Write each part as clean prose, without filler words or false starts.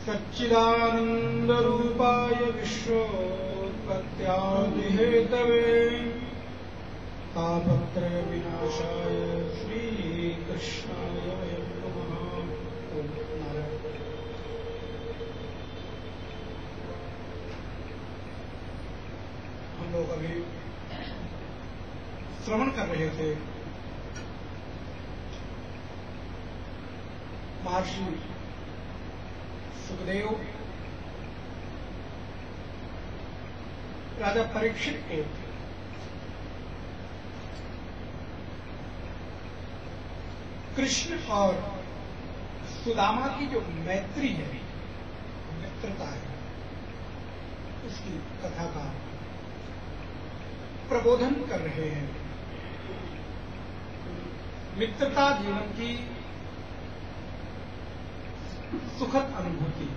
सच्चिदानन्दरूपाय विश्वोत्पत्त्यादिहेतवे तापत्रयविनाशाय श्रीकृष्णाय वयं नमः। ओम नारायण। हम लोग अभी श्रवण कर रहे थे महर्षि सुखदेव राजा परीक्षित को कृष्ण और सुदामा की जो मैत्री है, मित्रता है, उसकी कथा का प्रबोधन कर रहे हैं। मित्रता जीवन की सुखद अनुभूति।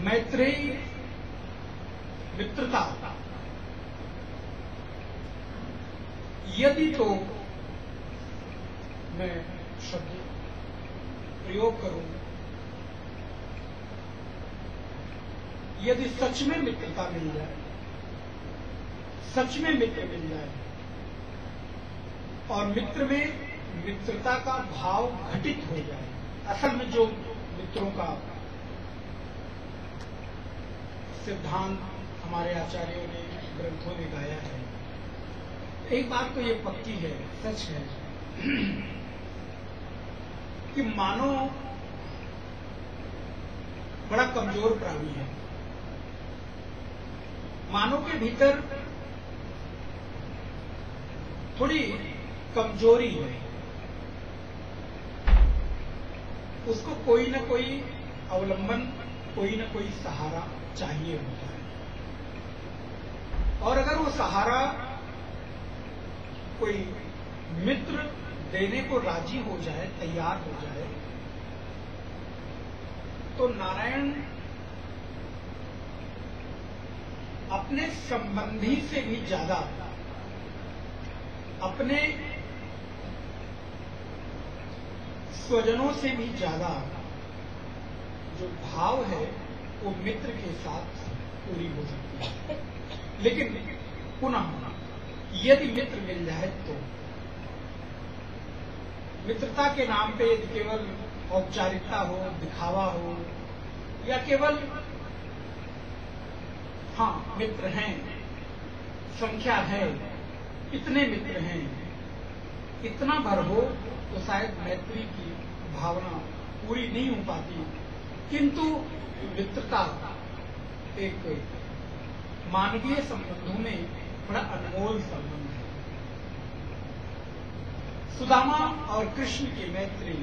मैत्रेयी मित्रता यदि तो मैं शब्द प्रयोग करूं, यदि सच में मित्रता मिल जाए, सच में मित्र मिल जाए और मित्र में मित्रता का भाव घटित हो जाए, असल में जो मित्रों का सिद्धांत हमारे आचार्यों ने ग्रंथों में गाया है, एक बात तो ये पक्की है, सच है कि मानव बड़ा कमजोर प्राणी है। मानव के भीतर थोड़ी कमजोरी है, उसको कोई न कोई अवलंबन, कोई न कोई सहारा चाहिए होता है। और अगर वो सहारा कोई मित्र देने को राजी हो जाए, तैयार हो जाए, तो नारायण अपने संबंधी से भी ज्यादा, अपने स्वजनों से भी ज्यादा जो भाव है वो मित्र के साथ पूरी हो सकती है। लेकिन पुनः यदि मित्र मिल जाए तो मित्रता के नाम पे यदि केवल औपचारिकता हो, दिखावा हो, या केवल हाँ मित्र हैं, संख्या है, इतने मित्र हैं, इतना भर हो तो शायद मैत्री की भावना पूरी नहीं हो पाती। किंतु मित्रता एक मानवीय संबंधों में बड़ा अनमोल संबंध है। सुदामा और कृष्ण की मैत्री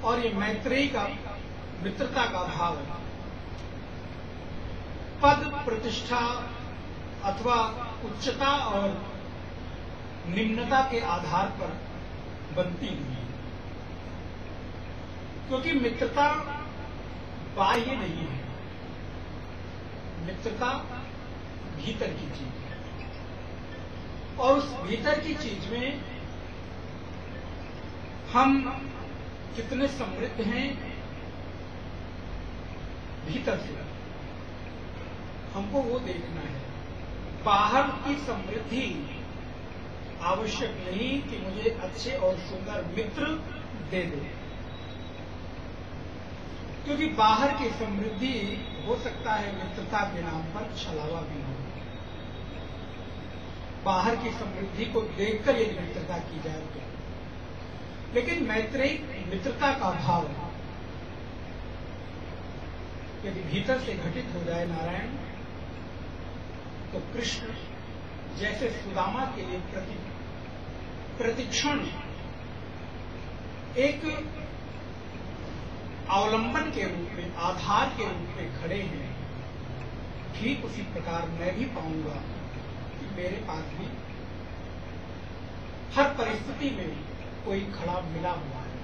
और ये मैत्रेयी का मित्रता का भाव पद प्रतिष्ठा अथवा उच्चता और निम्नता के आधार पर बनती हुई है, क्योंकि मित्रता बाह्य नहीं है, मित्रता भीतर की चीज है। और उस भीतर की चीज में हम कितने समृद्ध हैं भीतर से, हमको वो देखना है। बाहर की समृद्धि आवश्यक नहीं कि मुझे अच्छे और सुंदर मित्र दे दे, क्योंकि बाहर की समृद्धि हो सकता है मित्रता के नाम पर छलावा भी हो। बाहर की समृद्धि को देखकर यदि मित्रता की जाए तो, लेकिन मैत्रेयी मित्रता का भाव यदि भीतर से घटित हो जाए नारायण, तो कृष्ण जैसे सुदामा के लिए प्रतिक्षण एक अवलंबन के रूप में, आधार के रूप में खड़े हैं, ठीक उसी प्रकार मैं भी पाऊंगा कि मेरे पास भी हर परिस्थिति में कोई खड़ा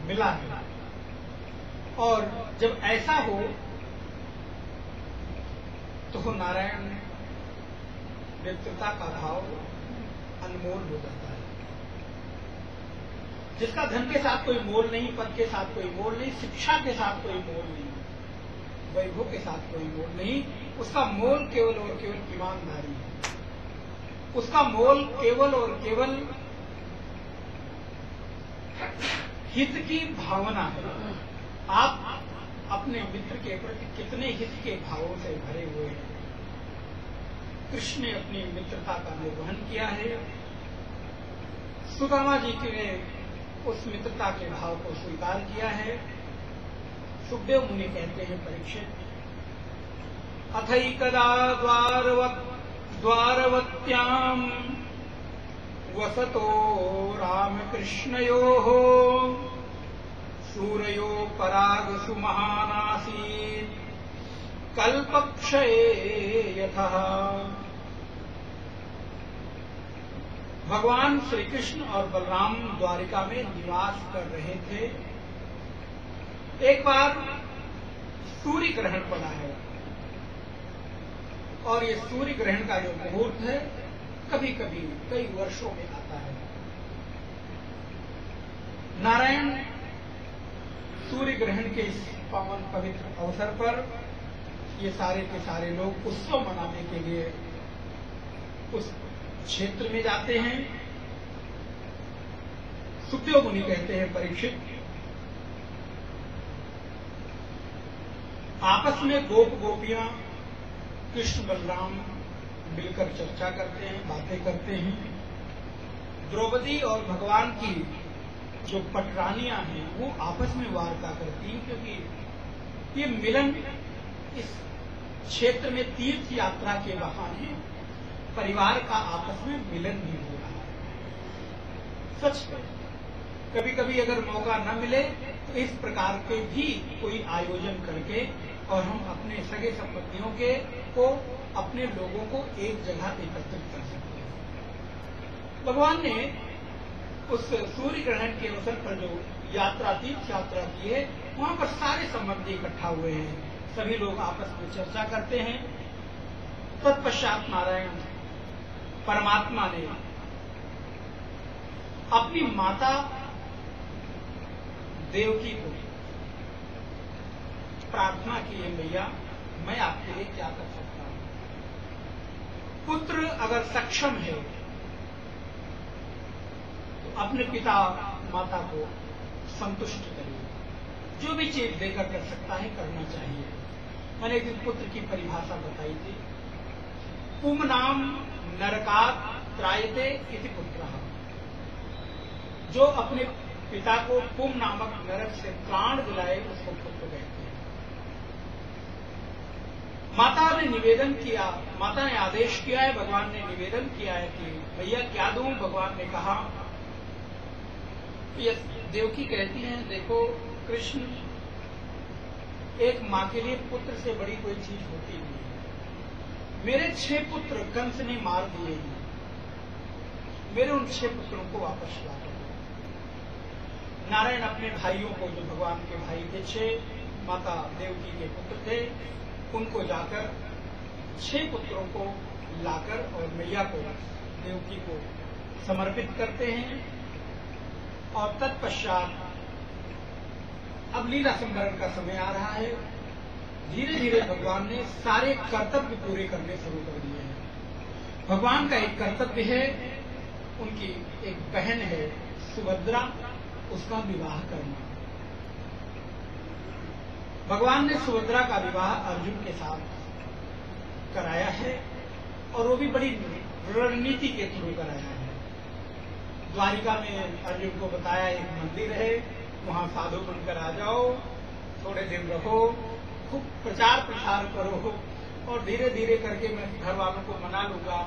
मिला है। और जब ऐसा हो तो नारायण मित्रता का भाव अनमोल हो जाता है। जिसका धन के साथ कोई मोल नहीं, पद के साथ कोई मोल नहीं, शिक्षा के साथ कोई मोल नहीं, वैभव के साथ कोई मोल नहीं, उसका मोल केवल और केवल ईमानदारी है। उसका मोल केवल और केवल हित की भावना है। आप अपने मित्र के प्रति कितने हित के भावों से भरे हुए हैं। कृष्ण ने अपनी मित्रता का निर्वहन किया है। सुदामा जी ने उस मित्रता के भाव को स्वीकार किया है। सुखदेव मुनि कहते हैं, परीक्षित, अथैकदा द्वारवत्याम वसतो रामकृष्णयोः सूरयो परागसु महानासीत् कल्पक्षये यथा। भगवान श्री कृष्ण और बलराम द्वारिका में निवास कर रहे थे। एक बार सूर्य ग्रहण पड़ा है और ये सूर्य ग्रहण का जो मुहूर्त है कभी कभी कई वर्षों में आता है। नारायण सूर्य ग्रहण के इस पावन पवित्र अवसर पर ये सारे के सारे लोग उत्सव मनाने के लिए उस क्षेत्र में जाते हैं। सुखदेव मुनि कहते हैं, परीक्षित, आपस में गोप गोपियां कृष्ण बलराम मिलकर चर्चा करते हैं, बातें करते हैं। द्रौपदी और भगवान की जो पटरानियां हैं वो आपस में वार्ता करती हैं, क्योंकि ये मिलन इस क्षेत्र में तीर्थ यात्रा के बहाने परिवार का आपस में मिलन भी हो रहा है। सच है, कभी कभी अगर मौका न मिले तो इस प्रकार के भी कोई आयोजन करके और हम अपने सगे संबंधियों के को अपने लोगों को एक जगह एकत्रित कर सकते हैं। भगवान ने उस सूर्य ग्रहण के अवसर पर जो यात्रा तीर्थ यात्रा की है, वहां पर सारे संबंधी इकट्ठा हुए हैं। सभी लोग आपस में चर्चा करते हैं। तत्पश्चात नारायण परमात्मा ने अपनी माता देवकी को प्रार्थना की है, मैया मैं आपके लिए क्या कर सकता हूं। पुत्र अगर सक्षम है तो अपने पिता माता को संतुष्ट करिए, जो भी चीज देकर कर सकता है करना चाहिए। मैंने एक दिन पुत्र की परिभाषा बताई थी, पुमनाम नरकात् त्रायते इति पुत्रः। जो अपने पिता को पुम नामक नरक से प्राण दिलाए उसको पुत्र कहते हैं। माता ने निवेदन किया, माता ने आदेश किया है, भगवान ने निवेदन किया है कि भैया क्या दूं। भगवान ने कहा, देवकी कहती हैं, देखो कृष्ण, एक मां के लिए पुत्र से बड़ी कोई चीज होती नहीं है। मेरे 6 पुत्र कंस ने मार दिए हैं, मेरे उन 6 पुत्रों को वापस ला दो। नारायण अपने भाइयों को, जो भगवान के भाई थे 6 माता देवकी के पुत्र थे, उनको जाकर 6 पुत्रों को लाकर और मैया को देवकी को समर्पित करते हैं। और तत्पश्चात अब लीला संवरण का समय आ रहा है। धीरे धीरे भगवान ने सारे कर्तव्य पूरे करने शुरू कर दिए हैं। भगवान का एक कर्तव्य है, उनकी एक बहन है सुभद्रा, उसका विवाह करना। भगवान ने सुभद्रा का विवाह अर्जुन के साथ कराया है और वो भी बड़ी रणनीति के थ्रू कराया है। द्वारिका में अर्जुन को बताया एक मंदिर है, वहां साधु बनकर आ जाओ, थोड़े दिन रहो, खूब प्रचार प्रसार करो और धीरे धीरे करके मैं घर वालों को मना लूंगा,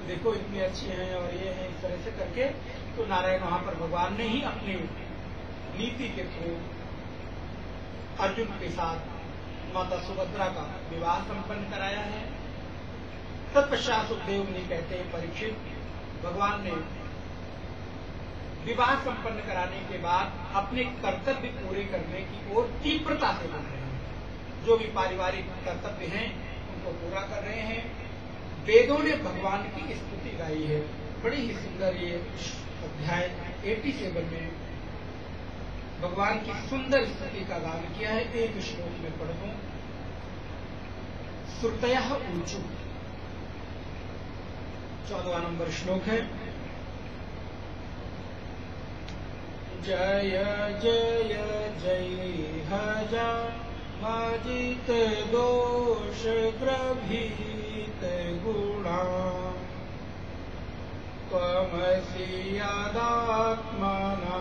देखो इतनी अच्छी हैं और ये है, इस तरह से करके। तो नारायण वहां पर भगवान ने ही अपनी नीति के थ्रू अर्जुन के साथ माता सुभद्रा का विवाह संपन्न कराया है। तत्पश्चात सुखदेव मुनि कहते हैं, परीक्षित, भगवान ने विवाह संपन्न कराने के बाद अपने कर्तव्य पूरे करने की ओर तीव्रता से बढ़ रहे हैं। जो भी पारिवारिक कर्तव्य हैं उनको पूरा कर रहे हैं। वेदों ने भगवान की स्तुति गाई है। बड़ी ही सुंदर ये अध्याय 87 में भगवान की सुंदर स्तुति का गान किया है। एक श्लोक में पढ़ दूं। श्रुतयः ऊचु, 14वां नंबर श्लोक है। जय जय जय हजा मजित दोष ग्रभीत गुणा त्वमसि यदात्मना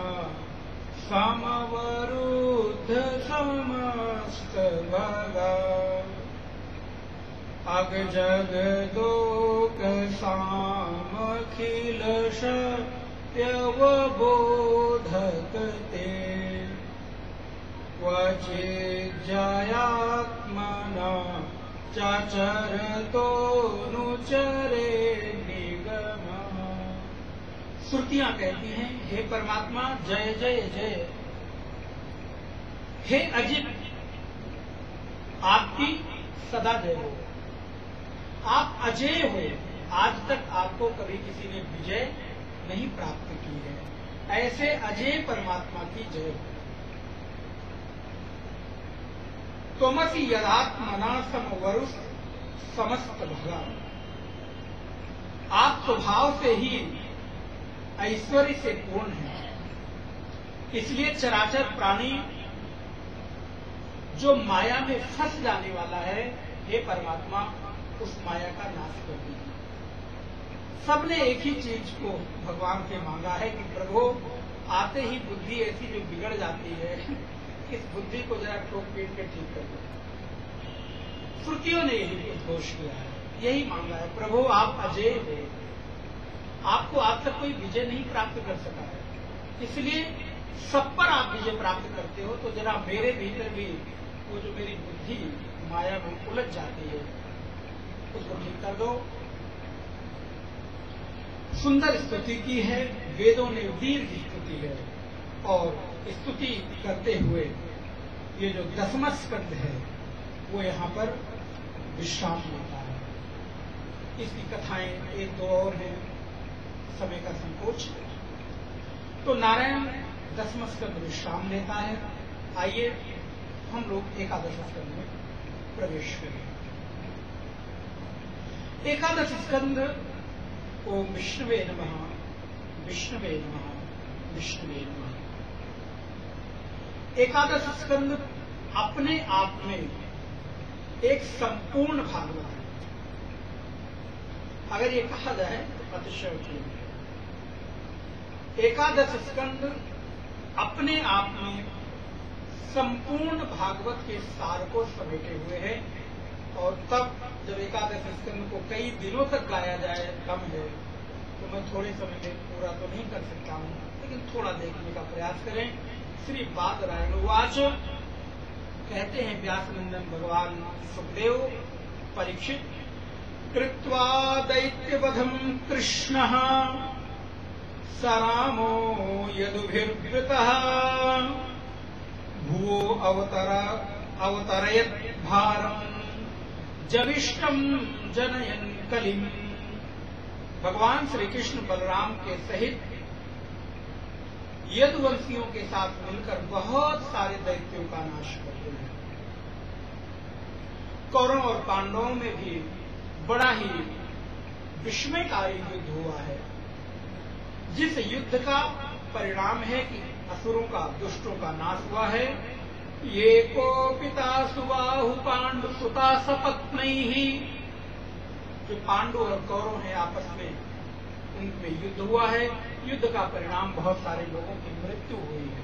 समवरुद्ध समस्त भगा अग जग दोक सामखिल सत्यवबोधक ते क्वचिज्जयात्मना चचरतो नुचरे निगम। श्रुतियां कहती हैं, हे परमात्मा जय जय जय, हे अजित आपकी सदा जय हो, आप अजय हो, आज तक आपको कभी किसी ने विजय नहीं प्राप्त की है, ऐसे अजय परमात्मा की जय हो। त्वमसि यदात्मना समवरुष समस्त भगा, आप स्वभाव से ही ऐश्वर्य से पूर्ण है, इसलिए चराचर प्राणी जो माया में फंस जाने वाला है, हे परमात्मा उस माया का नाश कर दीजिए। सबने एक ही चीज को भगवान से मांगा है कि प्रभु आते ही बुद्धि ऐसी जो बिगड़ जाती है, इस बुद्धि को जरा ठोक पीट के ठीक कर दो। श्रुतियों ने यही उद्घोष किया है, यही मांगा है, प्रभु आप अजय हो, आपको आज तक कोई विजय नहीं प्राप्त कर सका है, इसलिए सब पर आप विजय प्राप्त करते हो, तो जरा मेरे भीतर भी वो जो मेरी बुद्धि माया में उलझ जाती है उसको ठीक कर दो। सुंदर स्तुति की है, वेदों ने दीर्घ स्तुति है, और स्तुति करते हुए ये जो 10वां स्कंद है वो यहाँ पर विश्राम लेता है। इसकी कथाएं एक दो और हैं, समय का संकोच। तो नारायण 10वां स्कंद विश्राम लेता है। आइए हम लोग 11वें स्कंद में प्रवेश करें। 11वां स्कंद ओम विष्णुवे नमः, विष्णुवे नमः, विष्णुवे नमः। 11वां स्कंद अपने आप में एक संपूर्ण भागवत है। अगर ये कहा जाए तो अतिशयोक्ति है। 11वां स्कंद अपने आप में संपूर्ण भागवत के सार को समेटे हुए है, और तब जब 11वें स्कंद को कई दिनों तक गाया जाए कम है, तो मैं थोड़े समय में पूरा तो नहीं कर सकता हूं, लेकिन थोड़ा देखने का प्रयास करें। श्री बादरायण उवाच, कहते हैं व्यासनंदन भगवान सुखदेव परीक्षित, कृत्वा दैत्यवधम कृष्णः स रामो यदुभिर्वृतः भुवो अवतरयत् भारम् जविष्टम जनयन कलिम। भगवान श्री कृष्ण बलराम के सहित यदुवंशियों के साथ मिलकर बहुत सारे दैत्यों का नाश करते हैं। कौरवों और पांडवों में भी बड़ा ही विस्मयकारी युद्ध हुआ है, जिस युद्ध का परिणाम है कि असुरों का, दुष्टों का नाश हुआ है। ये को पिता सुबाहु पांडु सुता सपत्नैः, जो पांडु और कौरव हैं आपस में, उनमें युद्ध हुआ है। युद्ध का परिणाम बहुत सारे लोगों की मृत्यु हुई है।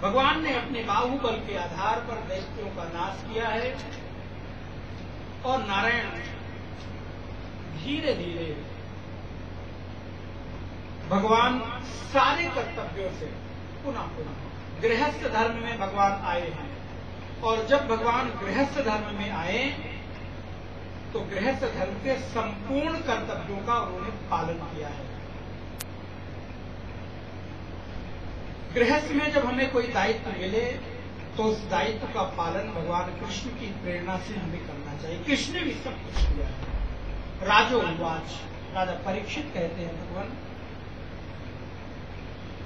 भगवान ने अपने बाहुबल के आधार पर दैत्यों का नाश किया है, और नारायण धीरे धीरे भगवान सारे कर्तव्यों से पुनः पुनः गृहस्थ धर्म में भगवान आए हैं, और जब भगवान गृहस्थ धर्म में आए तो गृहस्थ धर्म के संपूर्ण कर्तव्यों का उन्होंने पालन किया है। गृहस्थ में जब हमें कोई दायित्व मिले तो उस दायित्व का पालन भगवान कृष्ण की प्रेरणा से हमें करना चाहिए। कृष्ण ने भी सब कुछ किया है। राजोवाच, राजा परीक्षित कहते हैं, भगवान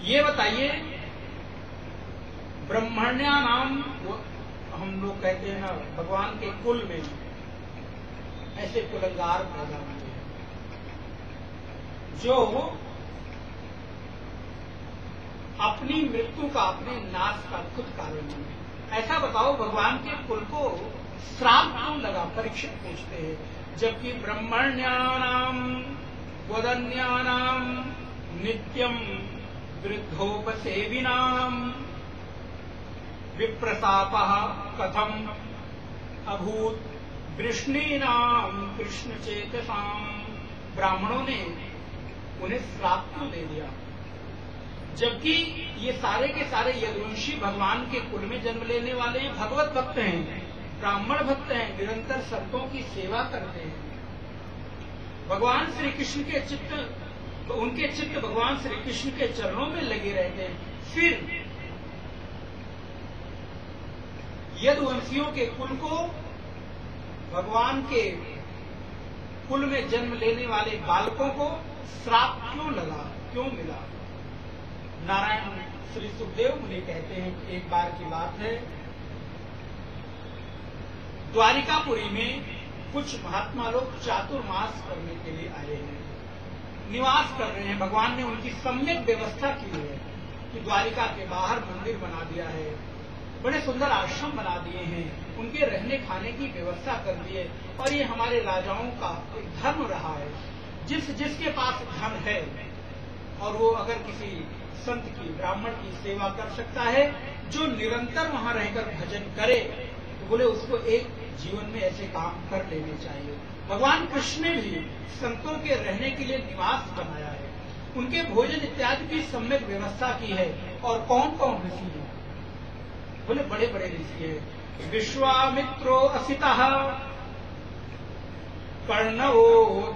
ये बताइए ब्रह्मण्या नाम, हम लोग कहते हैं ना भगवान के कुल में ऐसे कुलंगार पैदा हुए जो अपनी मृत्यु का, अपने नाश का खुद कारण है। ऐसा बताओ भगवान के कुल को श्राप क्यों लगा? परीक्षित पूछते हैं। जबकि ब्रह्मण्यानाम वदन्यानाम नित्यम वृद्धोपसेविनाम विप्रतापः कथम अभूत वृष्णीनाम कृष्ण चेतसाम। ब्राह्मणों ने उन्हें श्राप क्यों दे दिया? जबकि ये सारे के सारे यदुवंशी भगवान के कुल में जन्म लेने वाले हैं, भगवत भक्त हैं, ब्राह्मण भक्त हैं, निरंतर संतों की सेवा करते हैं। भगवान श्री कृष्ण के चित्त, तो उनके चित्त भगवान श्री कृष्ण के चरणों में लगे रहते हैं। फिर यदुवंशियों के कुल को भगवान के कुल में जन्म लेने वाले बालकों को श्राप क्यों लगा, क्यों मिला? नारायण श्री सुखदेव मुनि कहते हैं, एक बार की बात है, द्वारिकापुरी में कुछ महात्मा लोग चातुर्मास करने के लिए आए हैं, निवास कर रहे हैं। भगवान ने उनकी सम्यक व्यवस्था की है कि द्वारिका के बाहर मंदिर बना दिया है, बड़े सुंदर आश्रम बना दिए हैं, उनके रहने खाने की व्यवस्था कर दी है। और ये हमारे राजाओं का एक धर्म रहा है, जिसके पास धन है और वो अगर किसी संत की, ब्राह्मण की सेवा कर सकता है, जो निरंतर वहां रहकर भजन करे, तो बोले उसको एक जीवन में ऐसे काम कर लेने चाहिए। भगवान कृष्ण ने भी संतों के रहने के लिए निवास बनाया है, उनके भोजन इत्यादि की सम्यक व्यवस्था की है। और कौन कौन ऋषि है? बोले बड़े बड़े ऋषि है। विश्वामित्रो असितः, कर्णवो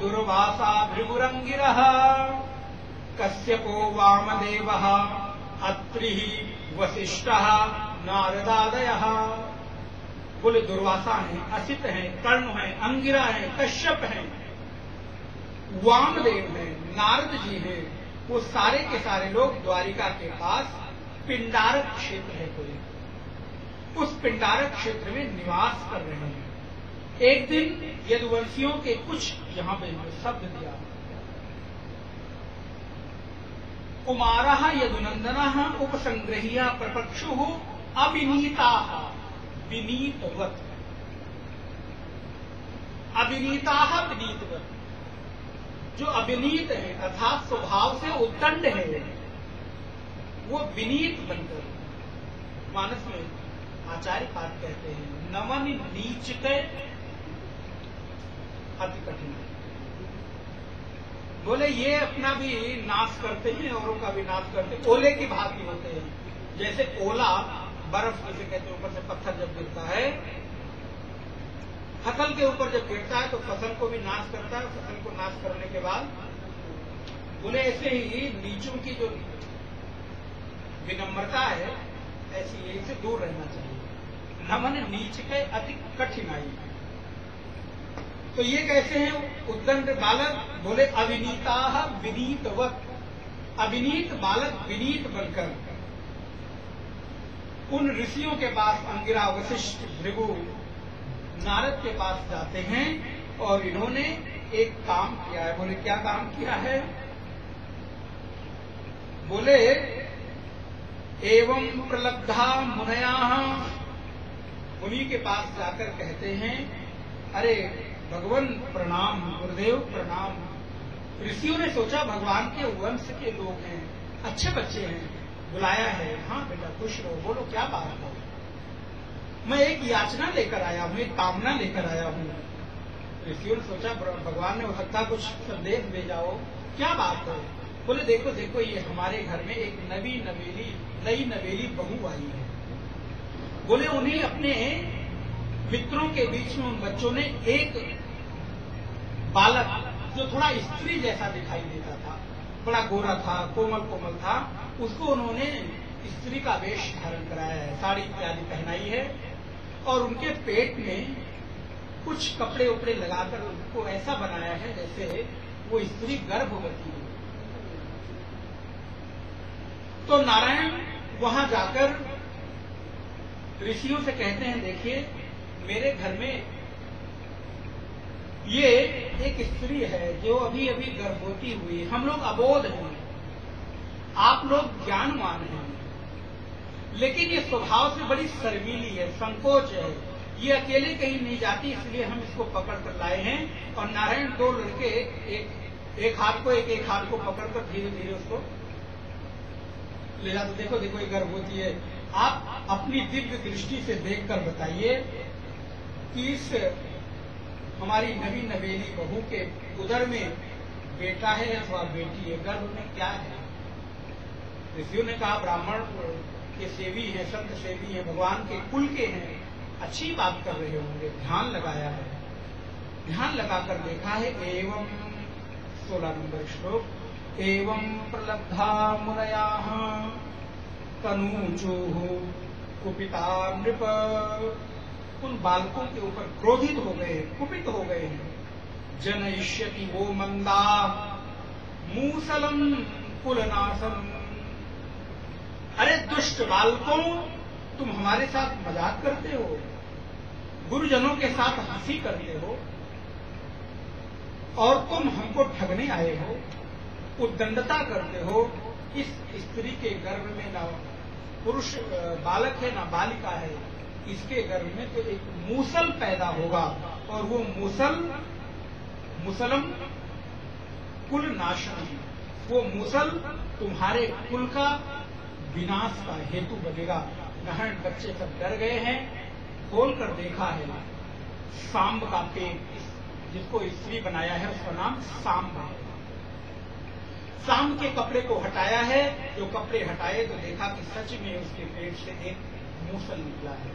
दुर्वासा भृगुरंगिरः, कश्यपो वामदेवः, अत्रिः वसिष्ठः नारदादयः। बोले दुर्वासा हैं, असित हैं, कर्ण हैं, अंगिरा हैं, कश्यप हैं, वामदेव हैं, नारद जी हैं। वो सारे के सारे लोग द्वारिका के पास पिंडारक क्षेत्र है कोई, उस पिंडारक क्षेत्र में निवास कर रहे हैं। एक दिन यदुवंशियों के कुछ यहां पे शब्द दिया, कुमारः यदुनंदनः उपसंग्रह्य प्रपक्षुः अविनीताः, विनीतवत्, अविनीताः विनीतवत्। जो अविनीत है अर्थात स्वभाव से उद्दंड है, वो विनीत बनकर, मानस में आचार्य पाठ कहते हैं, नमन नीचते अति कठिन। बोले ये अपना भी नाश करते हैं, औरों का भी नाश करते हैं, ओले की भांति होते हैं। जैसे ओला, बर्फ जिसे कहते हैं, ऊपर से पत्थर जब गिरता है, फसल के ऊपर जब गिरता है तो फसल को भी नाश करता है। फसल को नाश करने के बाद बोले ऐसे ही नीचों की जो विनम्रता है, ऐसी यही से दूर रहना चाहिए। नमन नीच के अति कठिनाई। तो ये कैसे हैं उद्दंड बालक? बोले अविनीताः विनीतवत्, अविनीत बालक विनीत बनकर उन ऋषियों के पास, अंगिरा, वशिष्ठ, भृगु, नारद के पास जाते हैं। और इन्होंने एक काम किया है। बोले क्या काम किया है? बोले एवं प्रलब्धा मुनयाः, मुनि के पास जाकर कहते हैं, अरे भगवान प्रणाम, गुरुदेव प्रणाम। ऋषियों ने सोचा भगवान के वंश के लोग हैं, अच्छे बच्चे हैं, बुलाया है। हाँ बेटा खुश रहो, बोलो क्या बात है? मैं एक याचना लेकर आया हूँ, एक कामना लेकर आया हूँ। ऋषियों ने सोचा भगवान ने हो सकता कुछ संदेश भेजा हो, क्या बात है? बोले देखो देखो, ये हमारे घर में एक नई नवेली बहू आई है। बोले उन्हें अपने मित्रों के बीच में उन बच्चों ने एक बालक जो थोड़ा स्त्री जैसा दिखाई देता था, बड़ा गोरा था, कोमल कोमल था, उसको उन्होंने स्त्री का वेश धारण कराया है, साड़ी इत्यादि पहनाई है। और उनके पेट में कुछ कपड़े उपड़े लगाकर उनको ऐसा बनाया है जैसे वो स्त्री गर्भवती है। तो नारायण वहां जाकर ऋषियों से कहते हैं, देखिए मेरे घर में ये एक स्त्री है जो अभी अभी गर्भवती हुई, हम लोग अबोध हैं, आप लोग ज्ञानवान हैं, लेकिन ये स्वभाव से बड़ी शर्मीली है, संकोच है, ये अकेले कहीं नहीं जाती, इसलिए हम इसको पकड़ कर लाए हैं। और नारायण दो लड़के एक हाथ को पकड़कर धीरे धीरे उसको ले जाते। देखो देखो ये गर्भवती है। आप अपनी दिव्य दृष्टि से देखकर बताइए कि इस हमारी नवी नवेली बहू के उदर में बेटा है अथवा बेटी है, गर्भ में क्या है? ऋषियों ने कहा ब्राह्मण के सेवी है, संत सेवी है, भगवान के कुल के हैं, अच्छी बात कर रहे होंगे। ध्यान लगाया है, ध्यान लगाकर देखा है। एवं 16 नंबर श्लोक, एवं प्रलब्धा मुनया तनूचो कुपिता नृप, उन बालकों के ऊपर क्रोधित हो गए, कुपित हो गए हैं। जनयिष्यति वो मंदा मूसलम कुलनाशम, अरे दुष्ट बालकों, तुम हमारे साथ मजाक करते हो, गुरुजनों के साथ हंसी करते हो, और तुम हमको ठगने आए हो, उद्दंडता करते हो। इस स्त्री के गर्भ में ना पुरुष बालक है ना बालिका है, इसके गर्भ में तो एक मूसल पैदा होगा, और वो मुसलम कुल नाशन है, वो मूसल तुम्हारे कुल का विनाश का हेतु बनेगा। नारायण बच्चे सब डर गए हैं, खोल कर देखा है, सांब का पेट, जिसको स्त्री बनाया है उसका नाम सांब है। सांब के कपड़े को हटाया है, जो कपड़े हटाए तो देखा कि सच में उसके पेट से एक मूसल निकला है।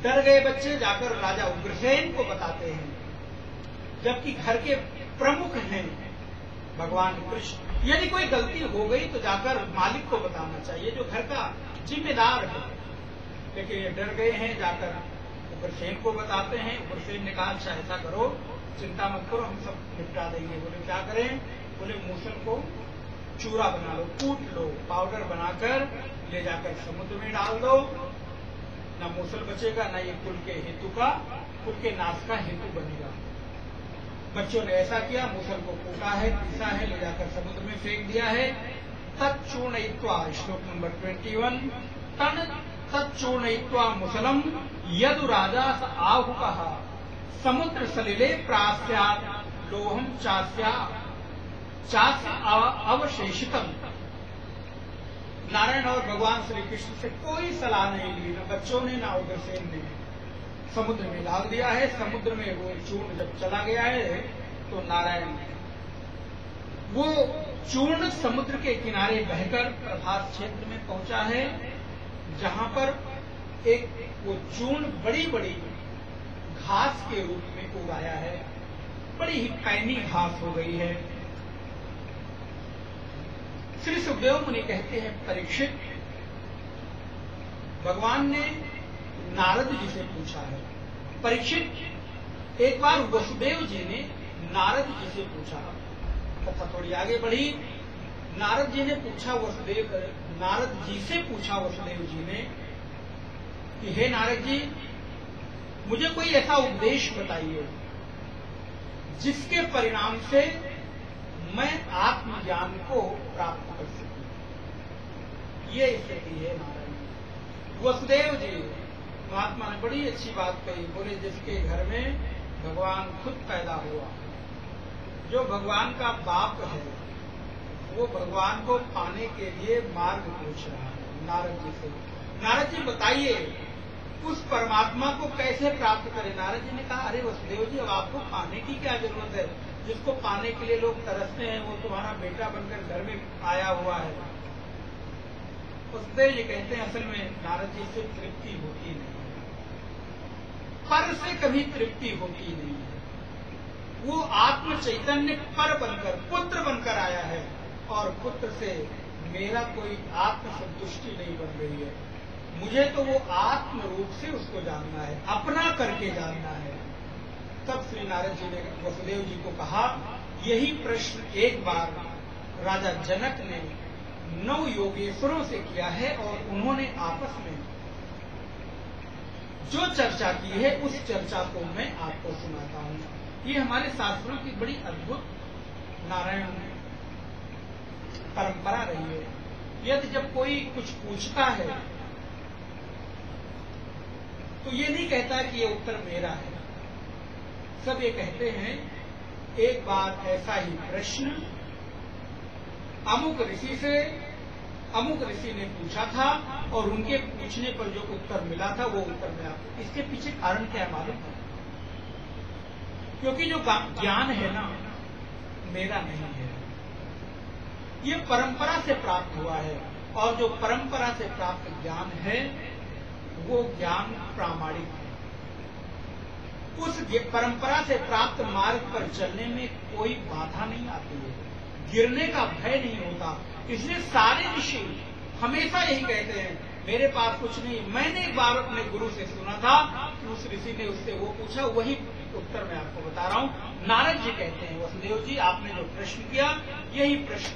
डर गए बच्चे, जाकर राजा उग्रसेन को बताते हैं, जबकि घर के प्रमुख हैं भगवान कृष्ण। यदि कोई गलती हो गई तो जाकर मालिक को बताना चाहिए, जो घर का जिम्मेदार है। लेकिन ये डर गए हैं, जाकर उग्रसेन को बताते हैं। उग्रसेन ने कहा अच्छा ऐसा करो, चिंता मत करो, हम सब निपटा देंगे। बोले क्या करें? बोले मूसल को चूरा बना लो, कूट लो, पाउडर बनाकर ले जाकर समुद्र में डाल दो, ना मूसल बचेगा, ना ये कुल के हेतु का, कुल के नाश का हेतु बनेगा। बच्चों ने ऐसा किया, मूसल को कूटा है, पीसा है, ले जाकर समुद्र में फेंक दिया है। तत्चूर्णयित्वा, श्लोक नंबर 21, तत्चूर्णयित्वा मुसलम यदु राजा स आहु कहा समुद्र सलिले प्रास्यात् लोहम चास्या अवशेषितम। नारायण और भगवान श्री कृष्ण से कोई सलाह नहीं ली, न बच्चों ने ना उग्रसेन ने, समुद्र में डाल दिया है। समुद्र में वो चूर्ण जब चला गया है तो नारायण वो चूर्ण समुद्र के किनारे बहकर प्रभास क्षेत्र में पहुंचा है, जहां पर एक वो चूर्ण बड़ी बड़ी घास के रूप में उगाया है, बड़ी ही पैनी घास हो गई है। श्री सुखदेव मुनि कहते हैं, परीक्षित, भगवान ने नारद जी से पूछा है। परीक्षित, एक बार वसुदेव जी ने नारद जी से पूछा, कथा थोड़ी आगे बढ़ी। नारद जी ने पूछा, नारद जी से पूछा वसुदेव जी ने कि हे नारद जी, मुझे कोई ऐसा उपदेश बताइए जिसके परिणाम से मैं आत्मज्ञान को प्राप्त कर सकूं। ये स्थिति है नारायण। वसुदेव जी महात्मा ने बड़ी अच्छी बात कही, बोले जिसके घर में भगवान खुद पैदा हुआ, जो भगवान का बाप है, वो भगवान को पाने के लिए मार्ग पूछ रहा है नारद जी से। नारद जी बताइए उस परमात्मा को कैसे प्राप्त करें? नारद जी ने कहा, अरे वसुदेव जी, अब आपको पाने की क्या जरूरत है? जिसको पाने के लिए लोग तरसते हैं वो तुम्हारा बेटा बनकर घर में आया हुआ है। वसुदेव जी कहते हैं, असल में नारद जी से तृप्ति होती नहीं है, पर से कभी तृप्ति होती नहीं है। वो आत्म चैतन्य पर बनकर, पुत्र बनकर आया है, और पुत्र से मेरा कोई आत्म संतुष्टि नहीं बन रही है। मुझे तो वो आत्म रूप से उसको जानना है, अपना करके जानना है। तब श्री नारद जी ने वसुदेव जी को कहा, यही प्रश्न एक बार राजा जनक ने 9 योगेश्वरों से किया है, और उन्होंने आपस में जो चर्चा की है उस चर्चा को मैं आपको सुनाता हूं। ये हमारे शास्त्रों की बड़ी अद्भुत नारायण परंपरा रही है। यदि जब कोई कुछ पूछता है तो ये नहीं कहता कि ये उत्तर मेरा है, सब ये कहते हैं एक बार ऐसा ही प्रश्न अमुक ऋषि से अमुक ऋषि ने पूछा था और उनके पूछने पर जो उत्तर मिला था वो उत्तर मिला। इसके पीछे कारण क्या है मालूम है? क्योंकि जो ज्ञान है ना, मेरा नहीं है, ये परंपरा से प्राप्त हुआ है, और जो परंपरा से प्राप्त ज्ञान है वो ज्ञान प्रामाणिक है। उस परंपरा से प्राप्त मार्ग पर चलने में कोई बाधा नहीं आती है, गिरने का भय नहीं होता। इसलिए सारे ऋषि हमेशा यही कहते हैं, मेरे पास कुछ नहीं। मैंने एक बार अपने गुरु से सुना था, उस ऋषि ने उससे वो पूछा, वही उत्तर मैं आपको बता रहा हूं। नारद जी कहते हैं, वसुदेव जी आपने जो प्रश्न किया यही प्रश्न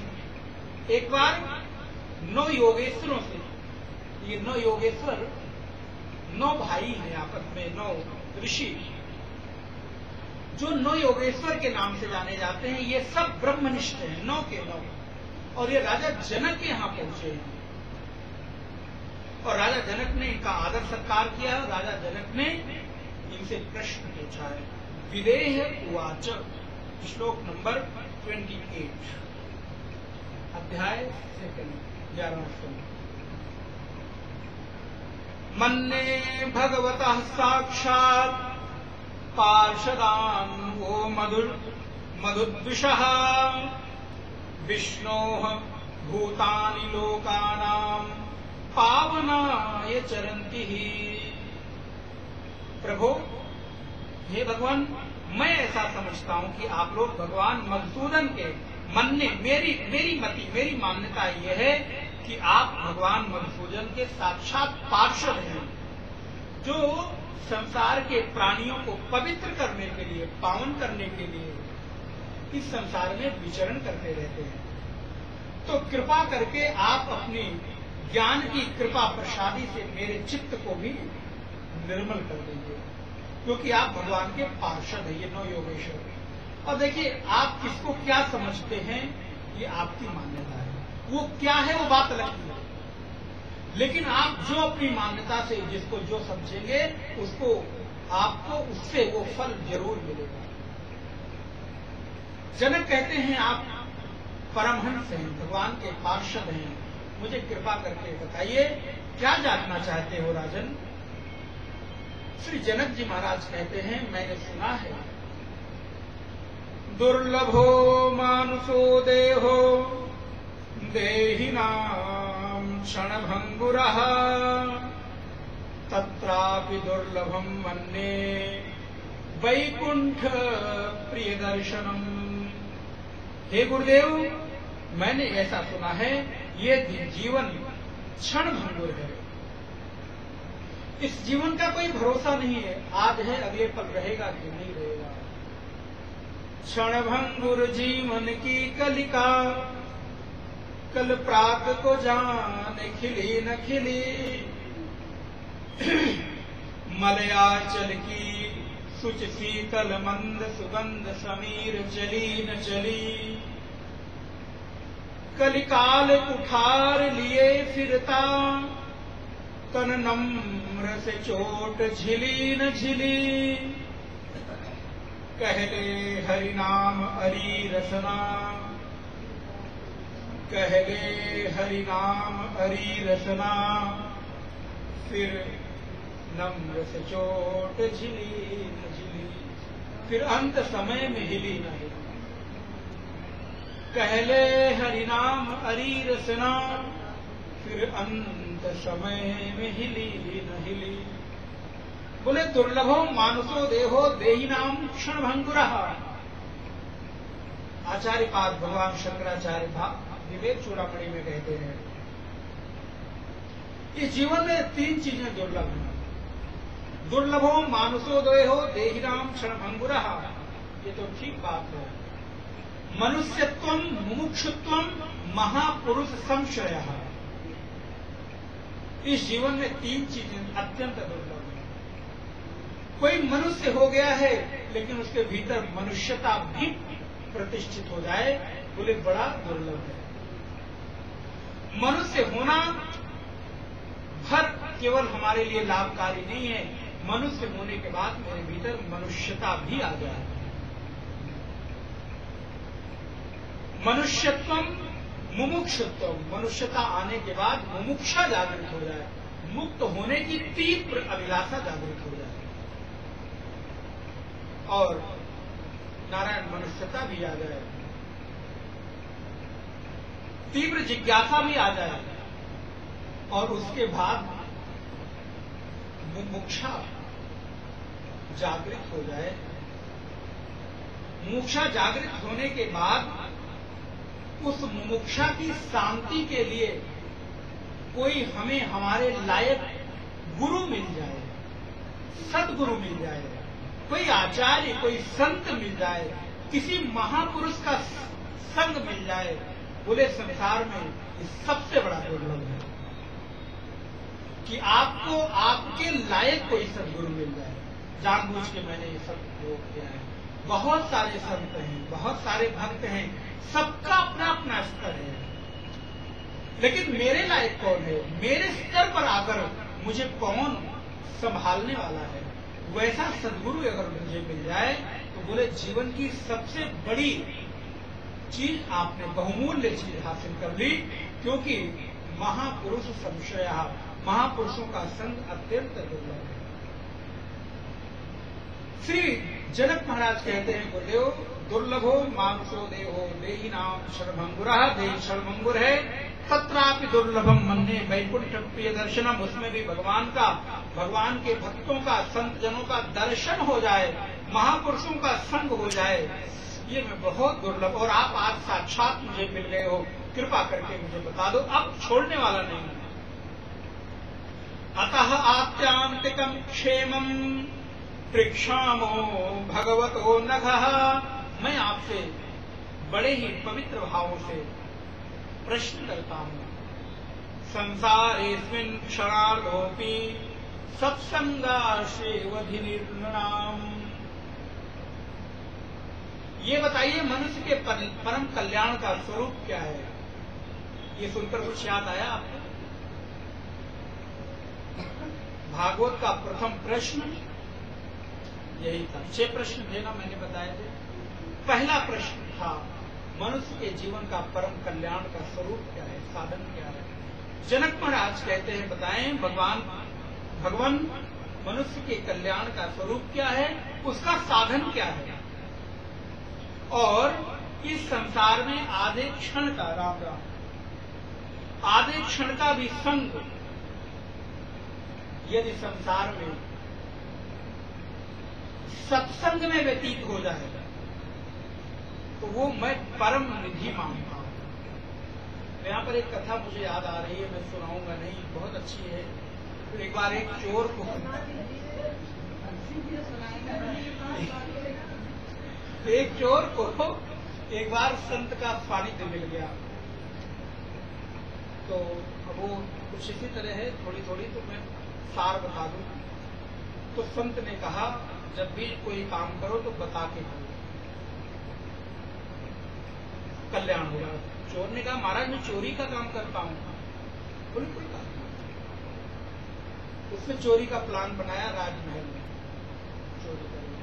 एक बार 9 योगेश्वरों से, ये 9 योगेश्वर 9 भाई हैं आपस में, 9 ऋषि जो 9 योगेश्वर के नाम से जाने जाते हैं। ये सब ब्रह्मनिष्ठ हैं, 9 के 9, और ये राजा जनक के यहां पहुंचे हैं और राजा जनक ने इनका आदर सत्कार किया। राजा जनक ने इनसे प्रश्न पूछा है। विदेह उवाच, श्लोक नंबर 28, अध्याय 11वां श्लोक। मन्ने भगवतः साक्षात् पार्षदान् वो मधुद्विषः विष्णोः भूतानि लोकानां पावनाय चरन्ति ही। प्रभु, हे भगवान, मैं ऐसा समझता हूं कि आप लोग भगवान मधुसूदन के मन्ने, मेरी मान्यता यह है कि आप भगवान मधुसूदन के साक्षात पार्षद हैं, जो संसार के प्राणियों को पवित्र करने के लिए, पावन करने के लिए इस संसार में विचरण करते रहते हैं। तो कृपा करके आप अपनी ज्ञान की कृपा प्रसादी से मेरे चित्त को भी निर्मल कर दीजिए, क्योंकि आप भगवान के पार्षद हैं, ये 9 योगेश्वर। और देखिए, आप किसको क्या समझते हैं ये आपकी मान्यता है, वो क्या है वो बात अलग है, लेकिन आप जो अपनी मान्यता से जिसको जो समझेंगे उसको आपको उससे वो फल जरूर मिलेगा। जनक कहते हैं आप परमहंस हैं, भगवान के पार्षद हैं, मुझे कृपा करके बताइए क्या जानना चाहते हो राजन। श्री जनक जी महाराज कहते हैं, मैंने सुना है दुर्लभो मानुषो देहो देहिनां क्षणभंगुरः तत्रापि दुर्लभम मन्ये वैकुंठ प्रिय दर्शनम। हे गुरुदेव, मैंने ऐसा सुना है ये जीवन क्षण भंगुर है, इस जीवन का कोई भरोसा नहीं है, आज है अगले पल रहेगा कि नहीं रहेगा। क्षण भंगुर जीवन की कलिका, कल प्रात को जान खिली न खिली। मलयाचल की सुच शीतल मंद सुगंध समीर चली न चली। कलिकाल कुठार लिए फिरता, तन नम्र से चोट झिली न झिली। कहले हरि नाम अरी रसना, कहले हरि नाम अरी रसना। फिर नम्र से चोट झिली न झिली, फिर अंत समय में हिली न हिली। कहले हरि नाम अरी रसना, फिर अंत समय में हिली न हिली। बोले दुर्लभो मानुषो देहो देही नाम क्षण भंगुरः। आचार्य पाद भगवान शंकराचार्य विवेक चूड़ामणि में कहते हैं, इस जीवन में 3 चीजें दुर्लभ हैं। दुर्लभो मानुषो देहो देही नाम क्षण भंगुरः, ये तो ठीक बात है। मनुष्यत्वम मुमुक्षुत्वम महापुरुष संशयः। इस जीवन में 3 चीजें अत्यंत दुर्लभ हैं। कोई मनुष्य हो गया है लेकिन उसके भीतर मनुष्यता भी प्रतिष्ठित हो जाए, बोले बड़ा दुर्लभ है। मनुष्य होना भर केवल हमारे लिए लाभकारी नहीं है, मनुष्य होने के बाद मेरे भीतर मनुष्यता भी आ जाए। मनुष्यत्वम मुमुक्षुत्वम, मनुष्यता आने के बाद मुमुक्षा जागृत हो जाए, मुक्त होने की तीव्र अभिलाषा जागृत हो जाए और नारायण मनुष्यता भी आ जाए, तीव्र जिज्ञासा भी आ जाए और उसके बाद मुमुक्षा जागृत हो जाए। मुमुक्षा जागृत होने के बाद उस मुमुक्षा की शांति के लिए कोई हमें हमारे लायक गुरु मिल जाए, सदगुरु मिल जाए, कोई आचार्य, कोई संत मिल जाए, किसी महापुरुष का संग मिल जाए, बोले संसार में ये सबसे बड़ा दुर्लभ है कि आपको आपके लायक कोई सदगुरु मिल जाए। जानबूझ के मैंने ये सब प्रयोग किया है। बहुत सारे संत हैं, बहुत सारे भक्त हैं, सबका अपना अपना स्तर है, लेकिन मेरे लायक कौन है? मेरे स्तर पर आकर मुझे कौन संभालने वाला है? वैसा सदगुरु अगर मुझे मिल जाए तो बोले जीवन की सबसे बड़ी चीज आपने, बहुमूल्य चीज हासिल कर ली, क्योंकि महापुरुष संशय, महापुरुषों का संग अत्यंत दुर्लभ है। श्री जनक महाराज कहते हैं, गुरुदेव दुर्लभो मानुषो देहो देही नाम शर्मंगुरः, देही शर्मंगुर है, तत्रापि दुर्लभम मन्ये वैकुंठ प्रिय दर्शनम, उसमें भी भगवान का, भगवान के भक्तों का, संत जनों का दर्शन हो जाए, महापुरुषों का संग हो जाए, ये मैं बहुत दुर्लभ। और आप आज साक्षात मुझे मिल गए हो, कृपा करके मुझे बता दो, अब छोड़ने वाला नहीं। अतः आत्यांतिकम क्षेमम पृक्षामो भगवतो नघः, मैं आपसे बड़े ही पवित्र भावों से प्रश्न करता हूं। संसारेस्मिन् क्षणार्धोऽपि सत्संगाश्रेवधि निर्नृणाम्, ये बताइए मनुष्य के परम कल्याण का स्वरूप क्या है? ये सुनकर कुछ याद आया आपको? भागवत का प्रथम प्रश्न यही था। 6 प्रश्न थे ना, मैंने बताए थे। पहला प्रश्न था मनुष्य के जीवन का परम कल्याण का स्वरूप क्या है, साधन क्या है? जनक महाराज कहते हैं, बताएं भगवान मनुष्य के कल्याण का स्वरूप क्या है, उसका साधन क्या है, और इस संसार में आधे क्षण का, राम राम, आधे क्षण का भी संग यदि संसार में सत्संग में व्यतीत हो जाए तो वो मैं परम निधि मानता हूं। यहाँ पर एक कथा मुझे याद आ रही है, मैं सुनाऊंगा नहीं, बहुत अच्छी है। तो एक बार एक चोर को एक बार संत का सानिध्य मिल गया, तो वो कुछ इसी तरह है, थोड़ी थोड़ी, तो मैं सार बता दूं। तो संत ने कहा, जब भी कोई काम करो तो बता के करो, कल्याण होगा। चोर ने कहा, महाराज मैं चोरी का काम करता हूं। बोले कोई बात नहीं। उसने चोरी का प्लान बनाया, राजमहल में चोरी करने।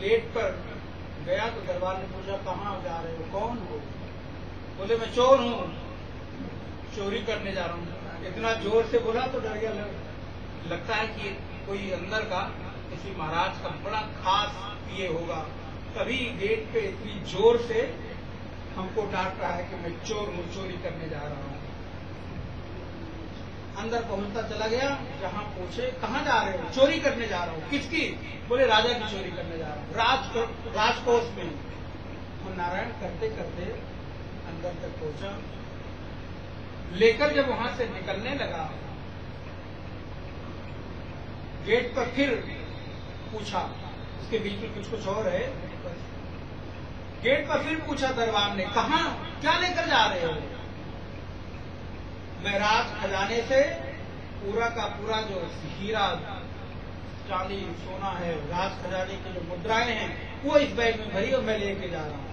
गेट पर गया तो दरबार ने पूछा, कहाँ जा रहे हो, कौन हो? बोले मैं चोर हूं, चोरी करने जा रहा हूं। इतना जोर से बोला तो डर गया, लगता है कि कोई अंदर का किसी महाराज का बड़ा खास ये होगा, तभी गेट पे इतनी जोर से हमको डांट रहा है कि मैं चोर हूं, चोरी करने जा रहा हूं। अंदर पहुंचता चला गया, जहां पूछे कहां जा रहे हो? चोरी करने जा रहा हूं। किसकी? बोले राजा की चोरी करने जा रहा हूं, राजकोष में। और नारायण करते करते अंदर तक पहुंचा, लेकर जब वहां से निकलने लगा, गेट पर फिर पूछा, उसके बीच में कुछ और है, गेट पर फिर पूछा दरबार ने, कहां, क्या लेकर जा रहे हो? मैं राज खजाने से पूरा का पूरा जो हीरा चांदी सोना है, राज खजाने की जो मुद्राएं हैं वो इस बैग में भरी और मैं लेके जा रहा हूँ।